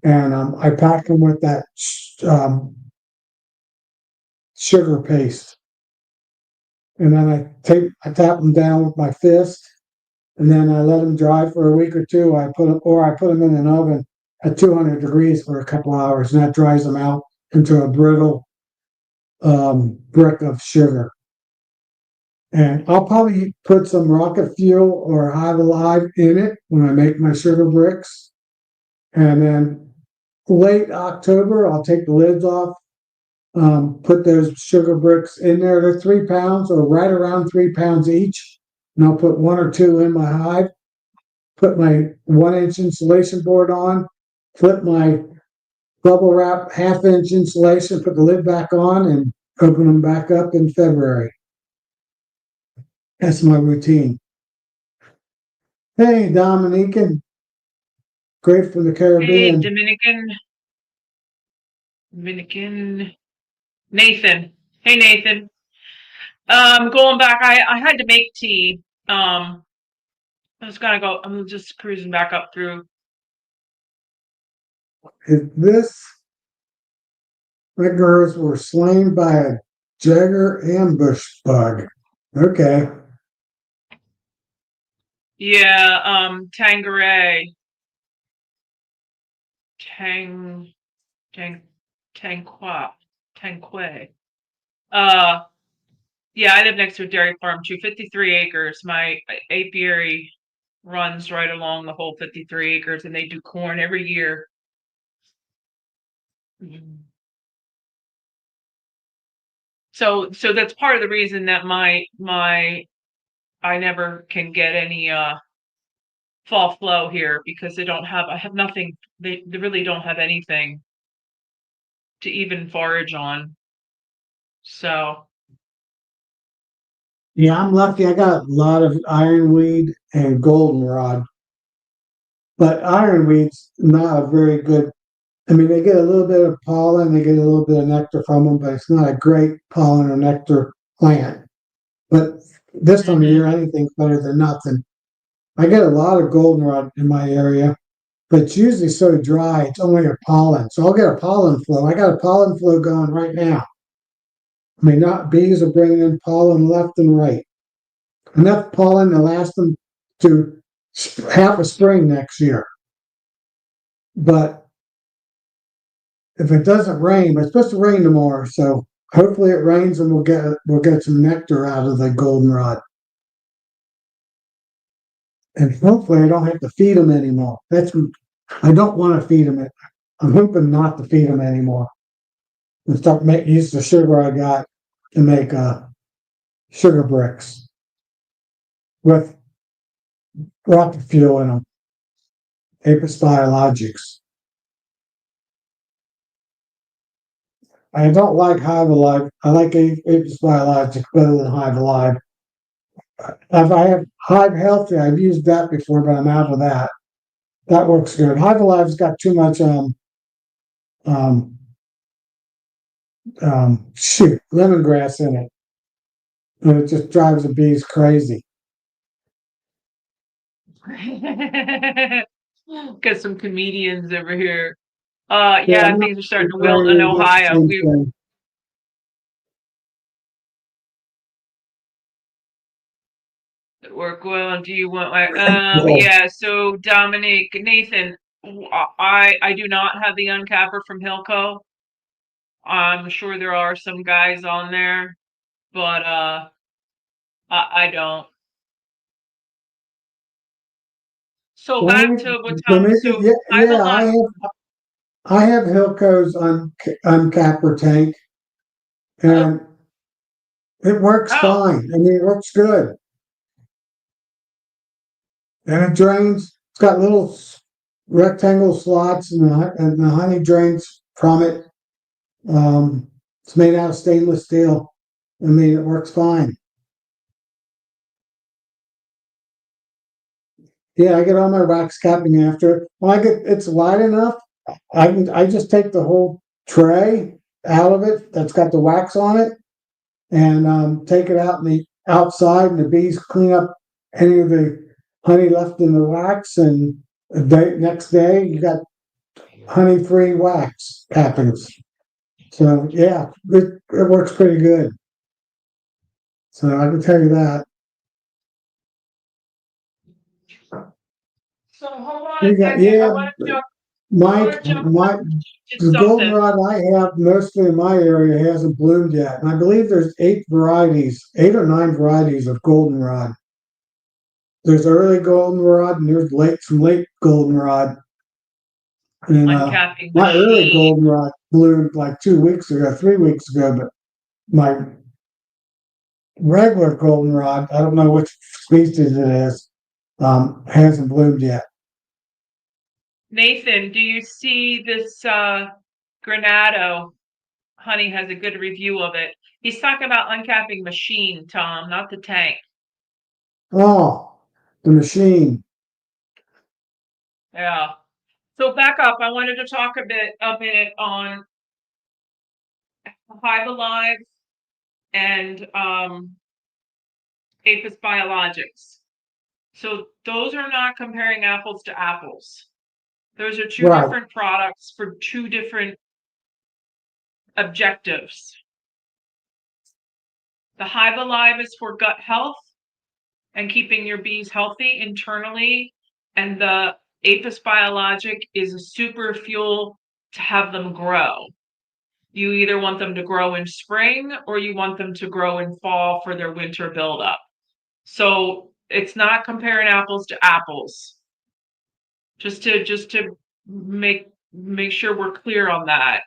and I pack them with that sugar paste, and then I tap them down with my fist, and then I let them dry for a week or two. I put them in an oven at 200 degrees for a couple hours, and that dries them out into a brittle brick of sugar. And I'll probably put some rocket fuel or hive alive in it when I make my sugar bricks. And then late October, I'll take the lids off, put those sugar bricks in there. They're 3 pounds or right around 3 pounds each. And I'll put 1 or 2 in my hive, put my 1-inch insulation board on, flip my bubble wrap 1/2-inch insulation, put the lid back on, and open them back up in February. That's my routine. Hey, Dominican, great from the Hey, Caribbean. Dominican. Nathan. Hey, Nathan. Going back, I had to make tea. I'm just cruising back up through. Is this riggers were slain by a jagger ambush bug? Okay. Yeah, Tanqueray. Tang, Tanquay. Yeah, I live next to a dairy farm too, 53 acres. My apiary runs right along the whole 53 acres, and they do corn every year. So that's part of the reason that I never can get any fall flow here, because I have nothing. They really don't have anything to even forage on. So Yeah, I'm lucky. I got a lot of ironweed and goldenrod, but ironweed's not a very good. I mean, they get a little bit of pollen, they get a little bit of nectar from them, but it's not a great pollen or nectar plant. But this time of year, anything's better than nothing. I get a lot of goldenrod in my area, but it's usually so dry, it's only a pollen. So I'll get a pollen flow. I got a pollen flow going right now. I mean, not bees are bringing in pollen left and right. Enough pollen to last them to half a spring next year. But if it doesn't rain, it's supposed to rain tomorrow, so hopefully it rains and we'll get some nectar out of the goldenrod. And hopefully I don't have to feed them anymore. I don't want to feed them. I'm hoping not to feed them anymore. And start use the sugar I got to make sugar bricks with rocket fuel in them. Apis biologics. I don't like Hive Alive. I like Apis biologics better than Hive Alive. If I have Hive Healthy, I've used that before, but I'm out of that. That works good. Hive Alive's got too much um, lemongrass in it, and it just drives the bees crazy. Got some comedians over here. Yeah, Yeah, things are starting to wilt in Ohio. Work well. Do you want my yeah, so Nathan, I do not have the uncapper from Hilco. I'm sure there are some guys on there, but I don't. So back to what's happening. So I have Hilco's uncapper tank, and it works fine. I mean, it works good. And it drains. It's got little rectangle slots, and the honey drains from it. It's made out of stainless steel. I mean, it works fine. Yeah, I get all my wax capping after it. When it's wide enough, I just take the whole tray out of it that's got the wax on it, and take it out in the outside, and the bees clean up any of the honey left in the wax, and next day you got honey-free wax cappings. So yeah, it works pretty good. So I can tell you that. So hold on You a got, second. I yeah, want to jump. Mike, To the something. goldenrod I have mostly in my area hasn't bloomed yet. And I believe there's 8 or 9 varieties of goldenrod. There's early goldenrod and there's some late goldenrod. And Uncapping my early machine. goldenrod bloomed like 2 weeks ago, 3 weeks ago, but my regular goldenrod, I don't know which species it is, hasn't bloomed yet. Nathan, do you see this Granado? Honey has a good review of it. He's talking about uncapping machine, Tom, not the tank. Oh, the machine. Yeah. So back up. I wanted to talk a minute on Hive Alive and Apis Biologics. So those are not comparing apples to apples. Those are two Right. different products for two different objectives. The Hive Alive is for gut health and keeping your bees healthy internally, and the Apis Biologic is a super fuel to have them grow. You either want them to grow in spring or you want them to grow in fall for their winter buildup. So it's not comparing apples to apples. Just to make sure we're clear on that.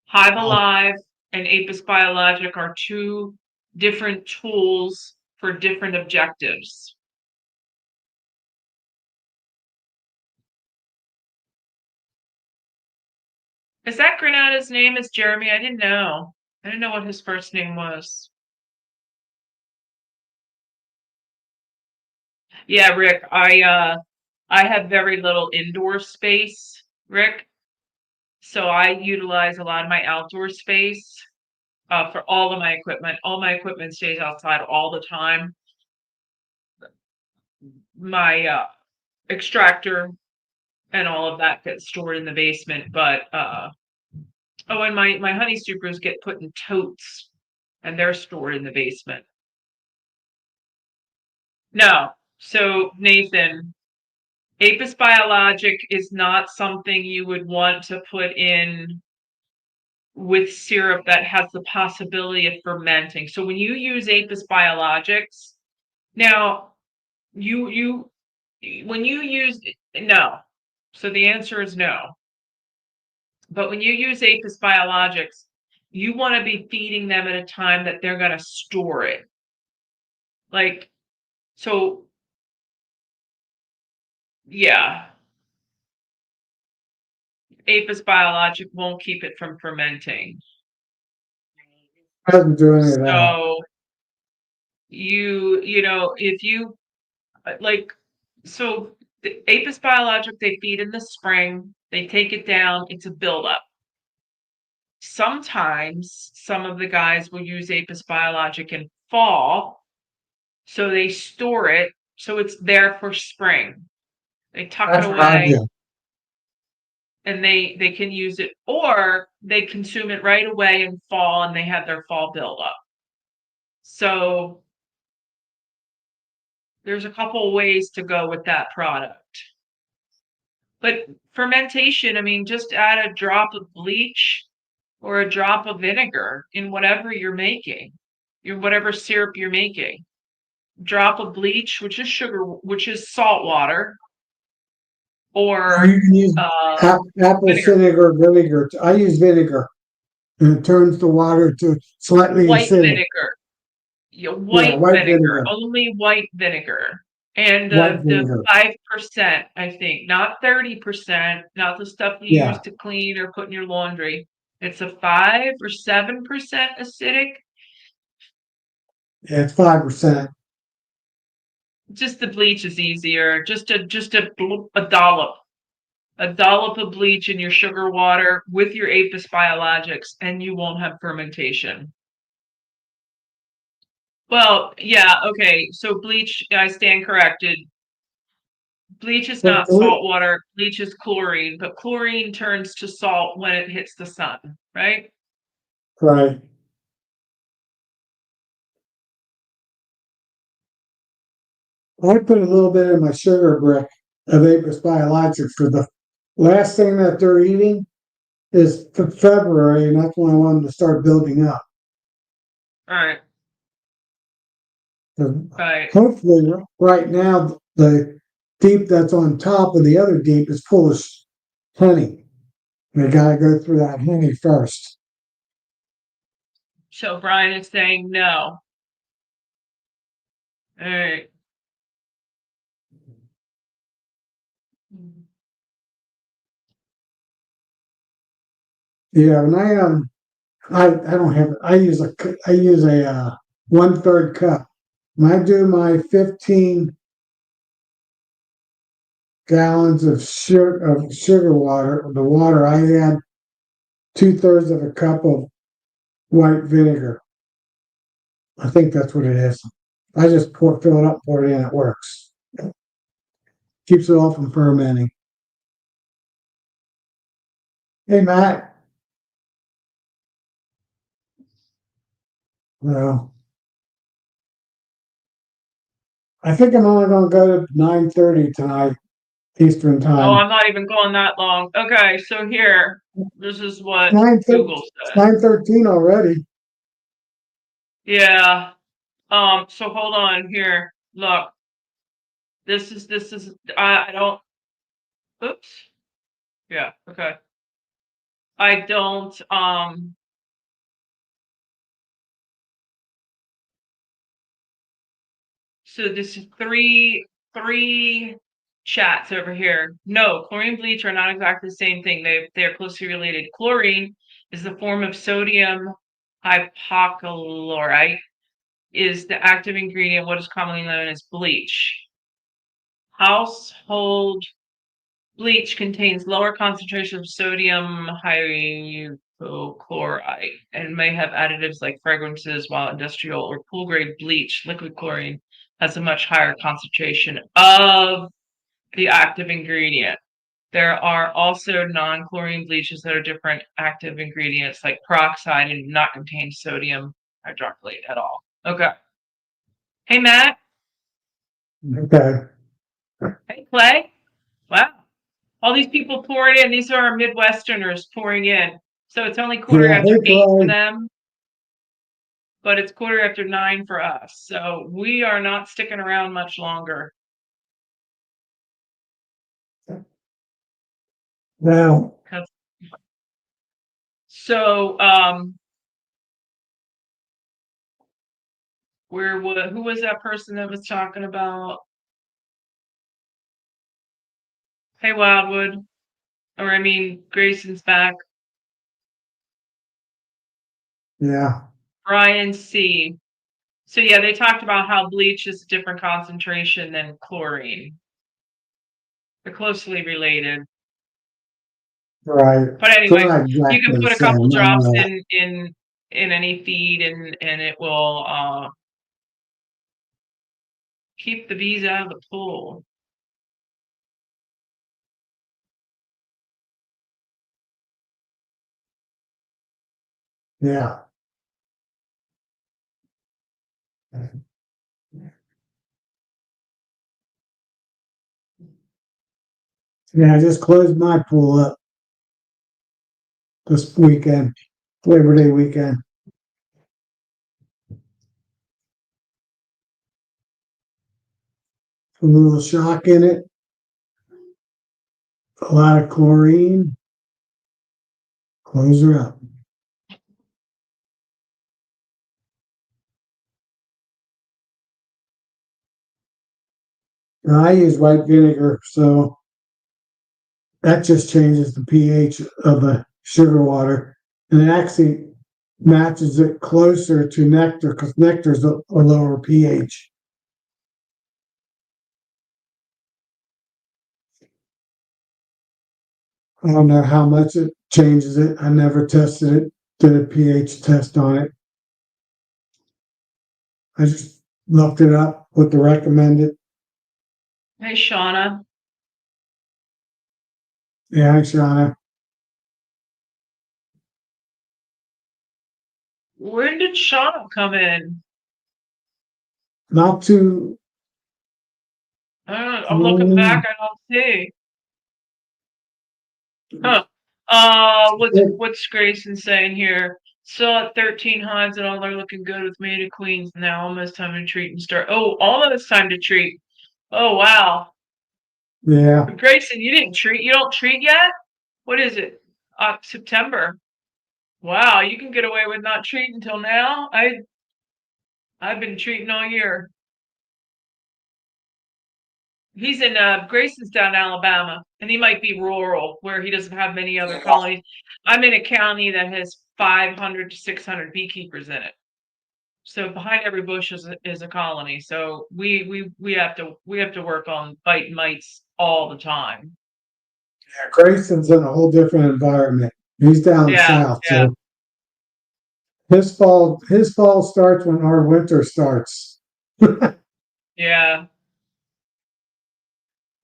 Hive Alive and Apis Biologic are two different tools for different objectives. Is that Granada's name is Jeremy? I didn't know. I didn't know what his first name was. Yeah, Rick, I have very little indoor space, Rick. So I utilize a lot of my outdoor space for all of my equipment. All my equipment stays outside all the time. My extractor and all of that gets stored in the basement. But oh, and my honey supers get put in totes and they're stored in the basement. No. So Nathan, Apis Biologic is not something you would want to put in with syrup that has the possibility of fermenting. So when you use Apis Biologics, now you when you use no. So the answer is no. But when you use Apis Biologics, you want to be feeding them at a time that they're going to store it. Like, so yeah, Apis Biologic won't keep it from fermenting. Hasn't do any of that. So you know, if you like, so the Apis Biologic, they feed in the spring, they take it down, it's a buildup. Sometimes some of the guys will use Apis Biologic in fall, so they store it, so it's there for spring. They tuck That's it what I away do. and they can use it, or they consume it right away in fall and they have their fall buildup. So there's a couple ways to go with that product. But fermentation, I mean, just add a drop of bleach or a drop of vinegar in whatever you're making, whatever syrup you're making. Drop of bleach, which is sugar, which is salt water, Or or you can use apple vinegar. vinegar. I use vinegar, and it turns the water to slightly White acidic. vinegar. Yeah, White white vinegar, vinegar. only white vinegar. And White the vinegar. 5%, I think, not 30%, not the stuff you use Yeah, to clean or put in your laundry. It's a 5 or 7% acidic. it's 5%. Just the bleach is easier. Just a dollop. A dollop of bleach in your sugar water with your Apis Biologics, and you won't have fermentation. Well, yeah, okay. So bleach, I stand corrected. Bleach is But not salt water. Bleach is chlorine, but chlorine turns to salt when it hits the sun, right? right. I put a little bit in my sugar brick of Apis biologics for the last thing that they're eating is for February, and that's when I want them to start building up. All right. Right. Hopefully, right now, the deep that's on top of the other deep is full of honey. They got to go through that honey first. So Brian is saying no. All right. Yeah, and I don't have I use a 1/3 cup. When I do my 15 gallons of sugar water, the water I add 2/3 of a cup of white vinegar. I think that's what it is. I just fill it up, pour it in. It works. Keeps it all from fermenting. Hey, Matt. Well, I think I'm only going to go to 9:30 tonight, Eastern Oh, time. I'm not even going that long. Okay, so here, this is what 9:13 Google said. 9:13 already. Yeah. So hold on here. Look. This is I don't oops. Yeah, okay. I don't so this is three chats over here. No, chlorine and bleach are not exactly the same thing. They're closely related. Chlorine is the form of sodium hypochlorite, is the active ingredient, what is commonly known as bleach. Household bleach contains lower concentration of sodium hypochlorite and may have additives like fragrances, while industrial or pool grade bleach, liquid chlorine, has a much higher concentration of the active ingredient. There are also non-chlorine bleaches that are different active ingredients like peroxide and do not contain sodium hydroxide at all. Okay. Hey, Matt. Okay. Hey, Clay. Wow. All these people pouring in. These are our Midwesterners pouring in. So it's only quarter Yeah, after hey, 8 for Clay. them, but it's quarter after 9 for us. So we are not sticking around much longer. Now, So who was that person that was talking about? Hey, Wildwood. Or I mean, Grayson's back. yeah, Brian C. So yeah, they talked about how bleach is a different concentration than chlorine. They're closely related. right. But So anyway, not you can exactly the put a same. couple I know drops that. in any feed and it will keep the bees out of the pool. Yeah. Yeah, I just closed my pool up this weekend, Labor Day weekend. A little shock in it, a lot of chlorine. Close her up. Now, I use white vinegar, so that just changes the pH of the sugar water, and it actually matches it closer to nectar because nectar is a lower pH. I don't know how much it changes it. I never tested it, did a pH test on it. I just looked it up, what the recommended. Hey, Shauna. Yeah, Shauna. When did Shauna come in? Not too I'm looking back, I don't see. Huh. What's Grayson saying here? Still at 13 hives and all they're looking good with mated queens. Now almost time to treat and start. Oh, almost time to treat. Oh wow. Yeah. Grayson, you didn't treat. You don't treat yet? What is it? September. Wow, you can get away with not treating until now. I've been treating all year. He's in Grayson's down in Alabama, and he might be rural where he doesn't have many other colonies. I'm in a county that has 500 to 600 beekeepers in it. So behind every bush is a colony. So we have to work on biting mites all the time. Yeah, Grayson's in a whole different environment. He's down Yeah, south, yeah, so his fall starts when our winter starts. yeah.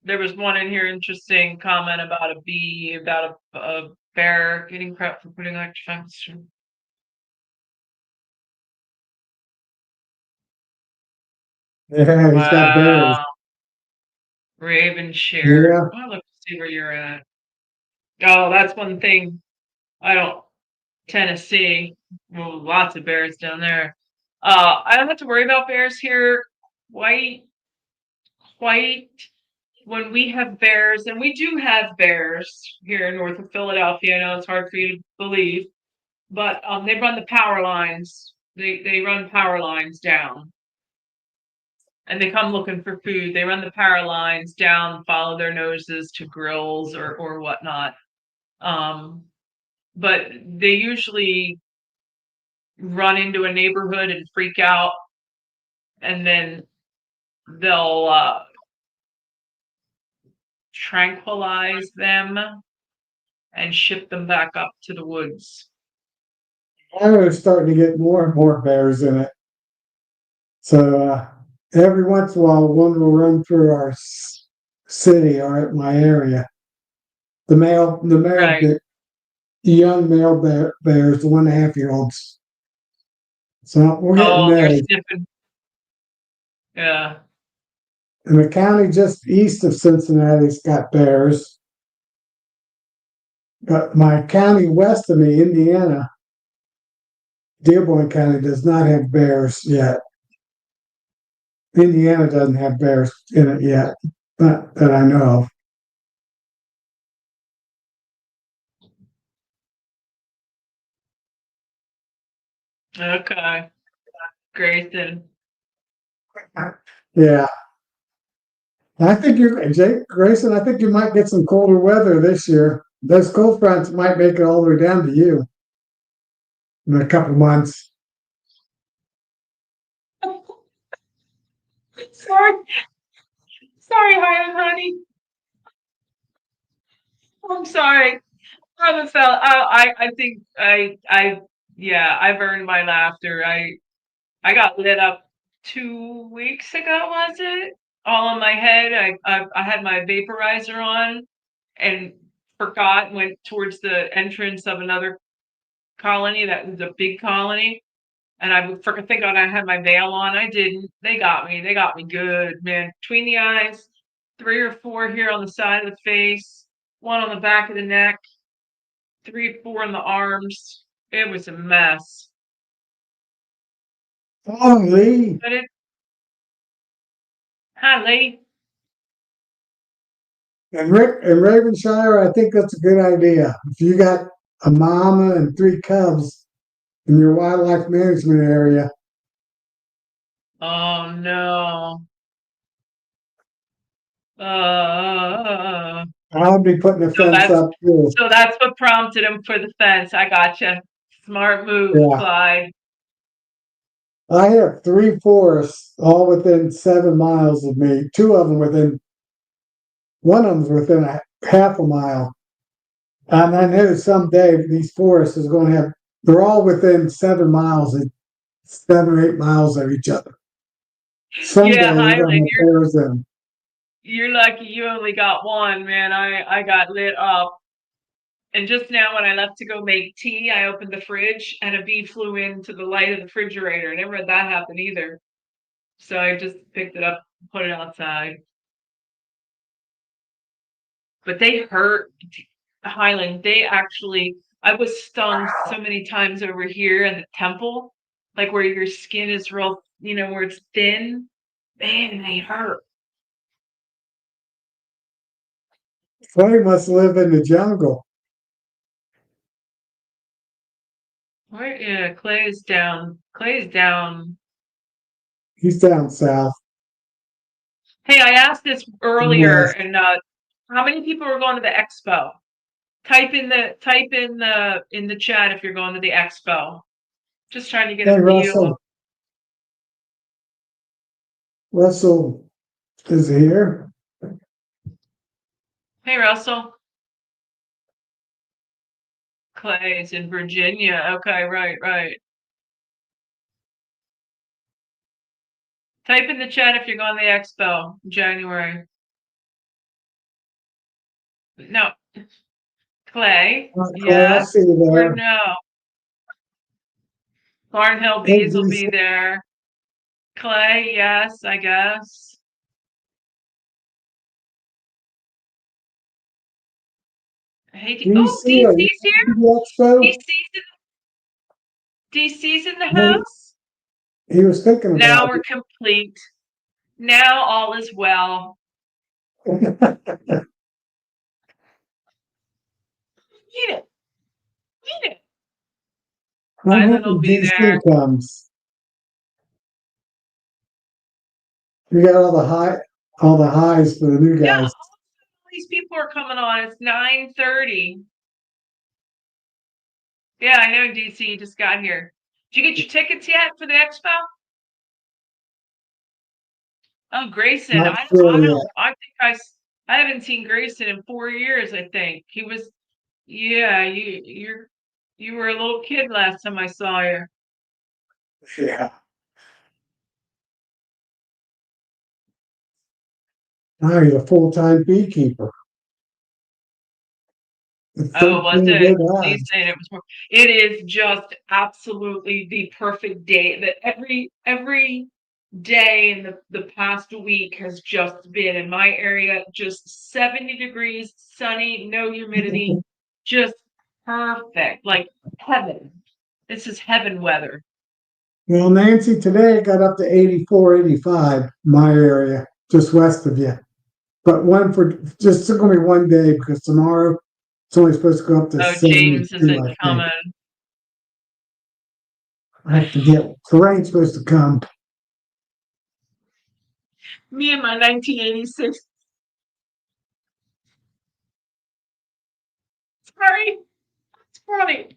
There was one in here interesting comment about a bee, about a bear getting prepped for putting electrifying. Yeah, he's got bears. Wow. Raven shared. Yeah. I'll look to see where you're at. Oh, that's one thing I don't Tennessee. Well, lots of bears down there. I don't have to worry about bears here quite quite when we have bears, and we do have bears here north of Philadelphia. I know it's hard for you to believe, but they run the power lines. They run power lines down, and they come looking for food. They run the power lines down, follow their noses to grills or whatnot. Um, but they usually run into a neighborhood and freak out, and then they'll tranquilize them and ship them back up to the woods. Iowa's starting to get more and more bears in it. So every once in a while, one will run through our city or at my area. Right. The young male bears, the 1.5-year-olds. So we're getting Oh, they're those. sniffing. Yeah. And the county just east of Cincinnati's got bears. But my county west of me, Indiana, Dearborn County, does not have bears yet. Indiana doesn't have bears in it yet, but that I know of. Okay. Grayson. Yeah. I think Jake Grayson, I think you might get some colder weather this year. Those cold fronts might make it all the way down to you in a couple months. Sorry. Sorry, honey. I'm sorry. I think yeah, I've earned my laughter. I got lit up 2 weeks ago, was it? All on my head. I had my vaporizer on and forgot and went towards the entrance of another colony that was a big colony. And I forgot think I had my veil on. I didn't. They got me. They got me good, man. Between the eyes, 3 or 4 here on the side of the face, one on the back of the neck, 3 or 4 on the arms. It was a mess. Oh, Lee. But it, hi, lady. And Rick and Ravenshire, I think that's a good idea. If you got a mama and 3 cubs in your wildlife management area, Oh no. Uh, I'll be putting a so fence up too. that's what prompted him for the fence. I gotcha. Smart move, Yeah. Clyde. I have 3 forests all within 7 miles of me. One of them's within a half a mile. And I know someday these forests is going to have, they're all within 7 miles, 7 or 8 miles of each other. Someday Yeah, they're going to Highland, have bears in them. you're lucky you only got one, man. I got lit up. And just now when I left to go make tea, I opened the fridge and a bee flew into the light of the refrigerator. I never had that happen either. So I just picked it up, put it outside. but they hurt. Highland, they actually, I was stung so many times over here in the temple, like where your skin is real, where it's thin. Man, they hurt. Clay must live in the jungle. Where, yeah, Clay's down. Clay's down. He's down south. Hey, I asked this earlier, West. and how many people are going to the expo? Type in the chat if you're going to the expo. Just trying to get Hey, a feel of. Russell is here. Hey, Russell. Clay's in Virginia. Okay, right. Type in the chat if you're going to the expo in January. No. Clay, Clay, I'll yes see you or there. no? Barnhill Hey, Bees will be there. Clay, yes, I guess. Hey, DC, are you DC's here? at the expo? DC's in the house? He was thinking Now about we're complete. Now all is well. it. Eat it. Eat it. I'm Island will hoping be there. DC comes. We got all the highs for the new Yeah, guys. all these people are coming on. It's 9:30. Yeah, I know, DC just got here. Did you get your tickets yet for the expo? Oh, Grayson, Not I sure I yet. don't I think I haven't seen Grayson in 4 years, I think. He was, yeah, you were a little kid last time I saw you. Yeah. Now he's a full-time beekeeper. Oh, was 13 it? good He's hives. saying it was more. It is just absolutely the perfect day. That every day in the past week has just been in my area just 70 degrees, sunny, no humidity, just perfect, like heaven. This is heaven weather. Well, Nancy, today it got up to 84, 85, my area, just west of you. But it's going to be one day because tomorrow it's only supposed to go up to Oh, James 72, isn't I think. coming. I forget. The rain's supposed to come. Me and my 1986. Sorry, it's funny.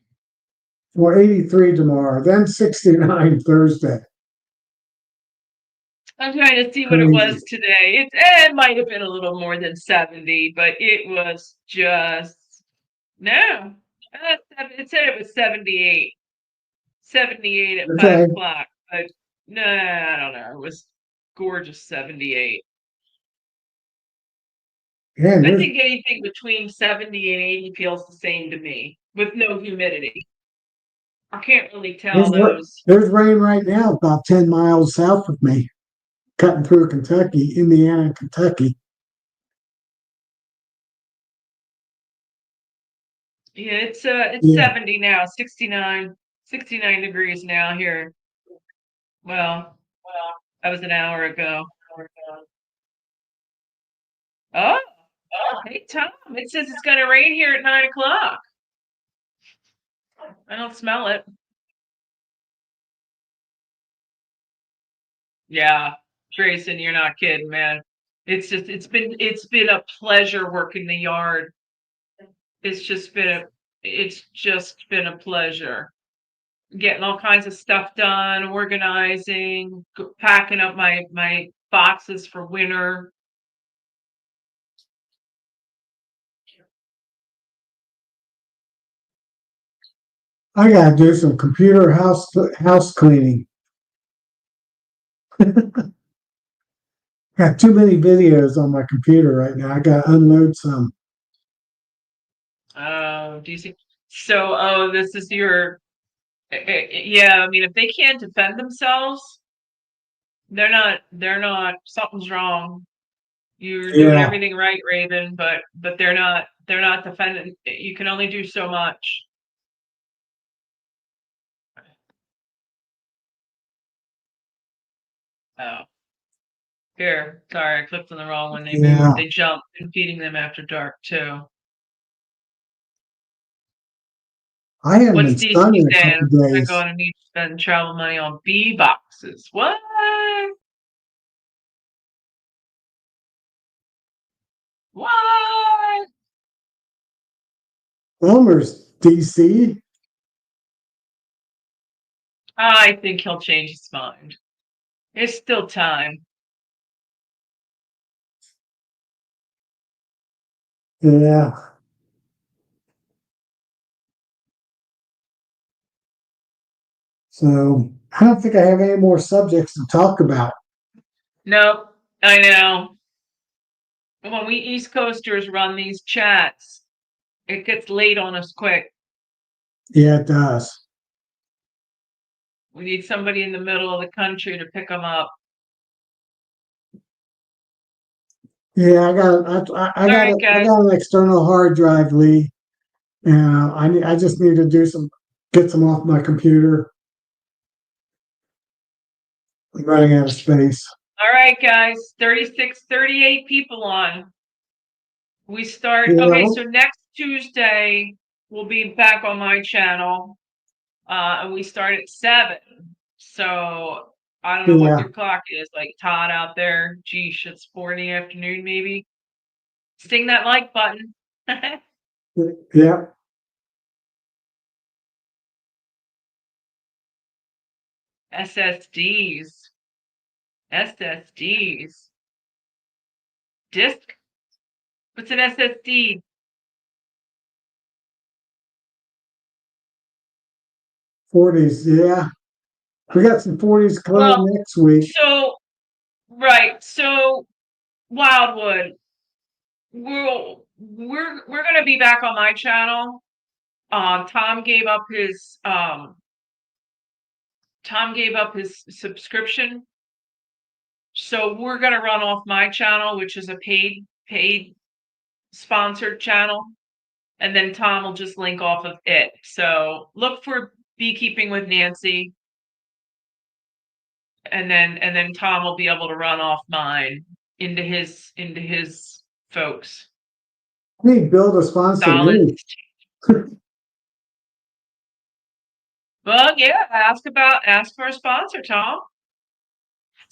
Well, 83 tomorrow, then 69 Thursday. I'm trying to see what it Crazy. was today. It might have been a little more than 70, but it was just no. It said it was 78. 78 at 5 Okay. o'clock. But no, I don't know. It was gorgeous 78. Yeah, I think anything between 70 and 80 feels the same to me with no humidity. I can't really tell those. there's rain right now about 10 miles south of me, cutting through Kentucky, Indiana, Kentucky. Yeah, it's Yeah. 70 now, 69 degrees now here. Well, that was an hour ago. Oh, hey Tom, it says it's gonna rain here at 9 o'clock. I don't smell it. Yeah, Grayson, you're not kidding, man. It's been a pleasure working the yard. It's just been a pleasure. Getting all kinds of stuff done, organizing, packing up my boxes for winter. I gotta do some computer house cleaning. Got too many videos on my computer right now. I gotta unload some. Oh, do you see? So, oh, this is your, yeah. I mean, if they can't defend themselves, they're not. Something's wrong. You're doing Yeah. everything right, Raven, but they're not defending. You can only do so much. Oh. Here, sorry, I clicked on the wrong one. They Yeah. moved. They jumped. And feeding them after dark too. I haven't What's been DC sun in a saying? couple I'm days. going to need to spend travel money on bee boxes. What? What? Homer's DC. I think he'll change his mind. There's still time. Yeah. So I don't think I have any more subjects to talk about. Nope, I know. When we East Coasters run these chats, it gets late on us quick. Yeah, it does. We need somebody in the middle of the country to pick them up. Yeah, All right, I guys. got an external hard drive, Lee. And I just need to get some off my computer. I'm running out of space. All right, guys. 36, 38 people on. We start. Yeah, Okay, so next Tuesday we'll be back on my channel. And we start at 7. So I don't know what yeah, your clock is, like Todd out there. Geesh, it's 4 in the afternoon, maybe. Sting that like button. yeah. SSDs. SSDs. Disk? What's an SSD? 40s. Yeah, we got some 40s coming Well, next week. so right. So Wildwood, we're gonna be back on my channel. Tom gave up his subscription. So we're gonna run off my channel, which is a paid sponsored channel, and then Tom will just link off of it. So look for Beekeeping with Nancy, and then Tom will be able to run off mine into his folks. I need Bill to sponsor Solid. me. Well, yeah, ask for a sponsor, Tom.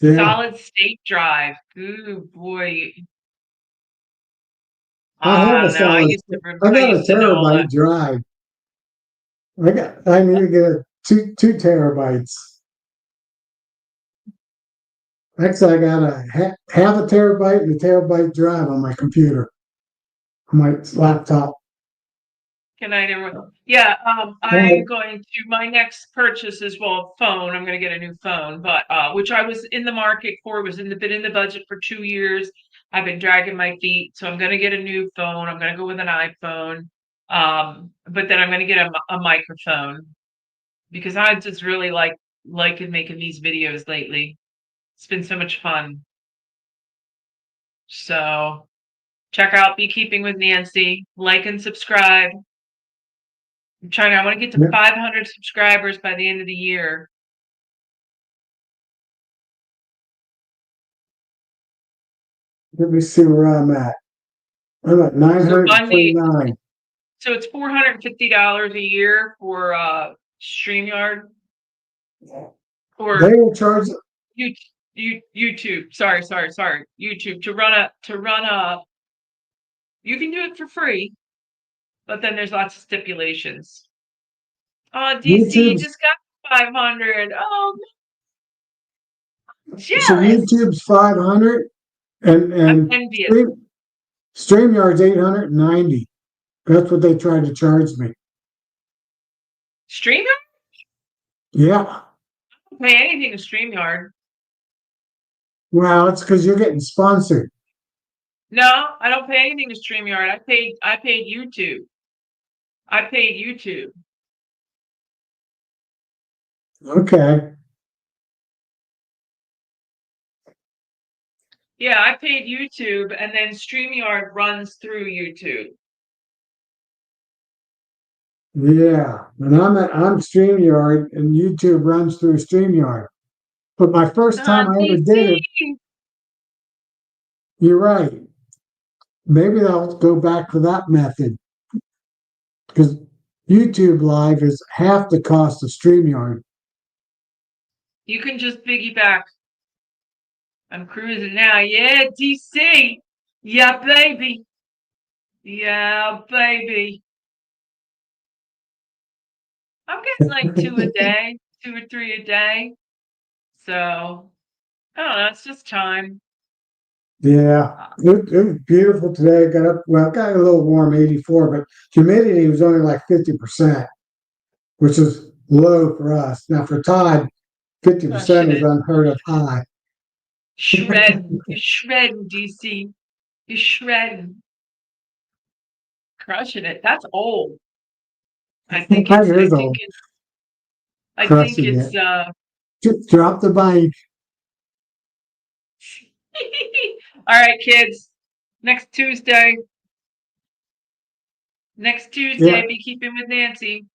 Yeah, Solid state drive. Ooh boy. I have I a don't know. solid. I I got a used to know all that. terabyte drive. I need to get two terabytes. Actually, I got half a terabyte and a terabyte drive on my computer, on my laptop. Good night, everyone. Yeah, I'm going to my next purchase is phone. I'm going to get a new phone, but which I was in the market for, been in the budget for 2 years. I've been dragging my feet, so I'm going to get a new phone. I'm going to go with an iPhone, but then I'm going to get a microphone because I just really liking making these videos lately. It's been so much fun. So check out Beekeeping with Nancy. Like and subscribe. I want to get to 500 subscribers by the end of the year. Let me see where I'm at. I'm at 929. So it's $450 a year for StreamYard or They will charge. YouTube. Sorry. YouTube to run a. You can do it for free, but then there's lots of stipulations. Oh, DC just got 500. Oh, So jealous. YouTube's 500 I'm and envious. StreamYard's 890. That's what they tried to charge me. StreamYard? Yeah. I don't pay anything to StreamYard. Well, it's because you're getting sponsored. No, I don't pay anything to StreamYard. I paid YouTube. I paid YouTube. Okay. Yeah, I paid YouTube, and then StreamYard runs through YouTube. Yeah, and I'm StreamYard, and YouTube runs through StreamYard. But my first time I ever did it, DC. you're right. Maybe I'll go back to that method because YouTube Live is half the cost of StreamYard. You can just piggyback. I'm cruising now. Yeah, DC. Yeah, baby. Yeah, baby. I'm getting like 2 a day, 2 or 3 a day. So, I don't know, it's just time. Yeah, it was beautiful today. Got up, well, got a little warm, 84, but humidity was only like 50%, which is low for us. Now for Todd, Oh, 50% is shit. unheard of high. Shredding. You're shredding, DC. You're shredding. Crushing it. That's old. I think Five it's, I years think old, it's, I think crushing it. it's, Just drop the mic. all right, kids. Next Tuesday. Next Yeah. Tuesday, Beekeeping with Nancy.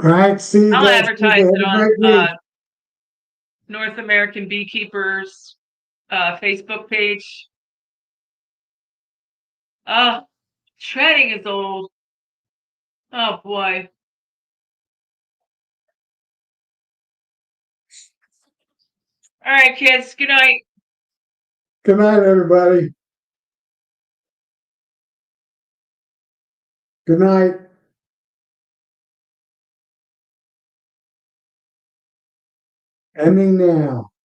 All right. See you I'll guys. advertise Have it a on great week. North American Beekeepers Facebook page. Shredding is old. Oh boy. All right, kids. Good night. Good night, everybody. Good night. Ending now.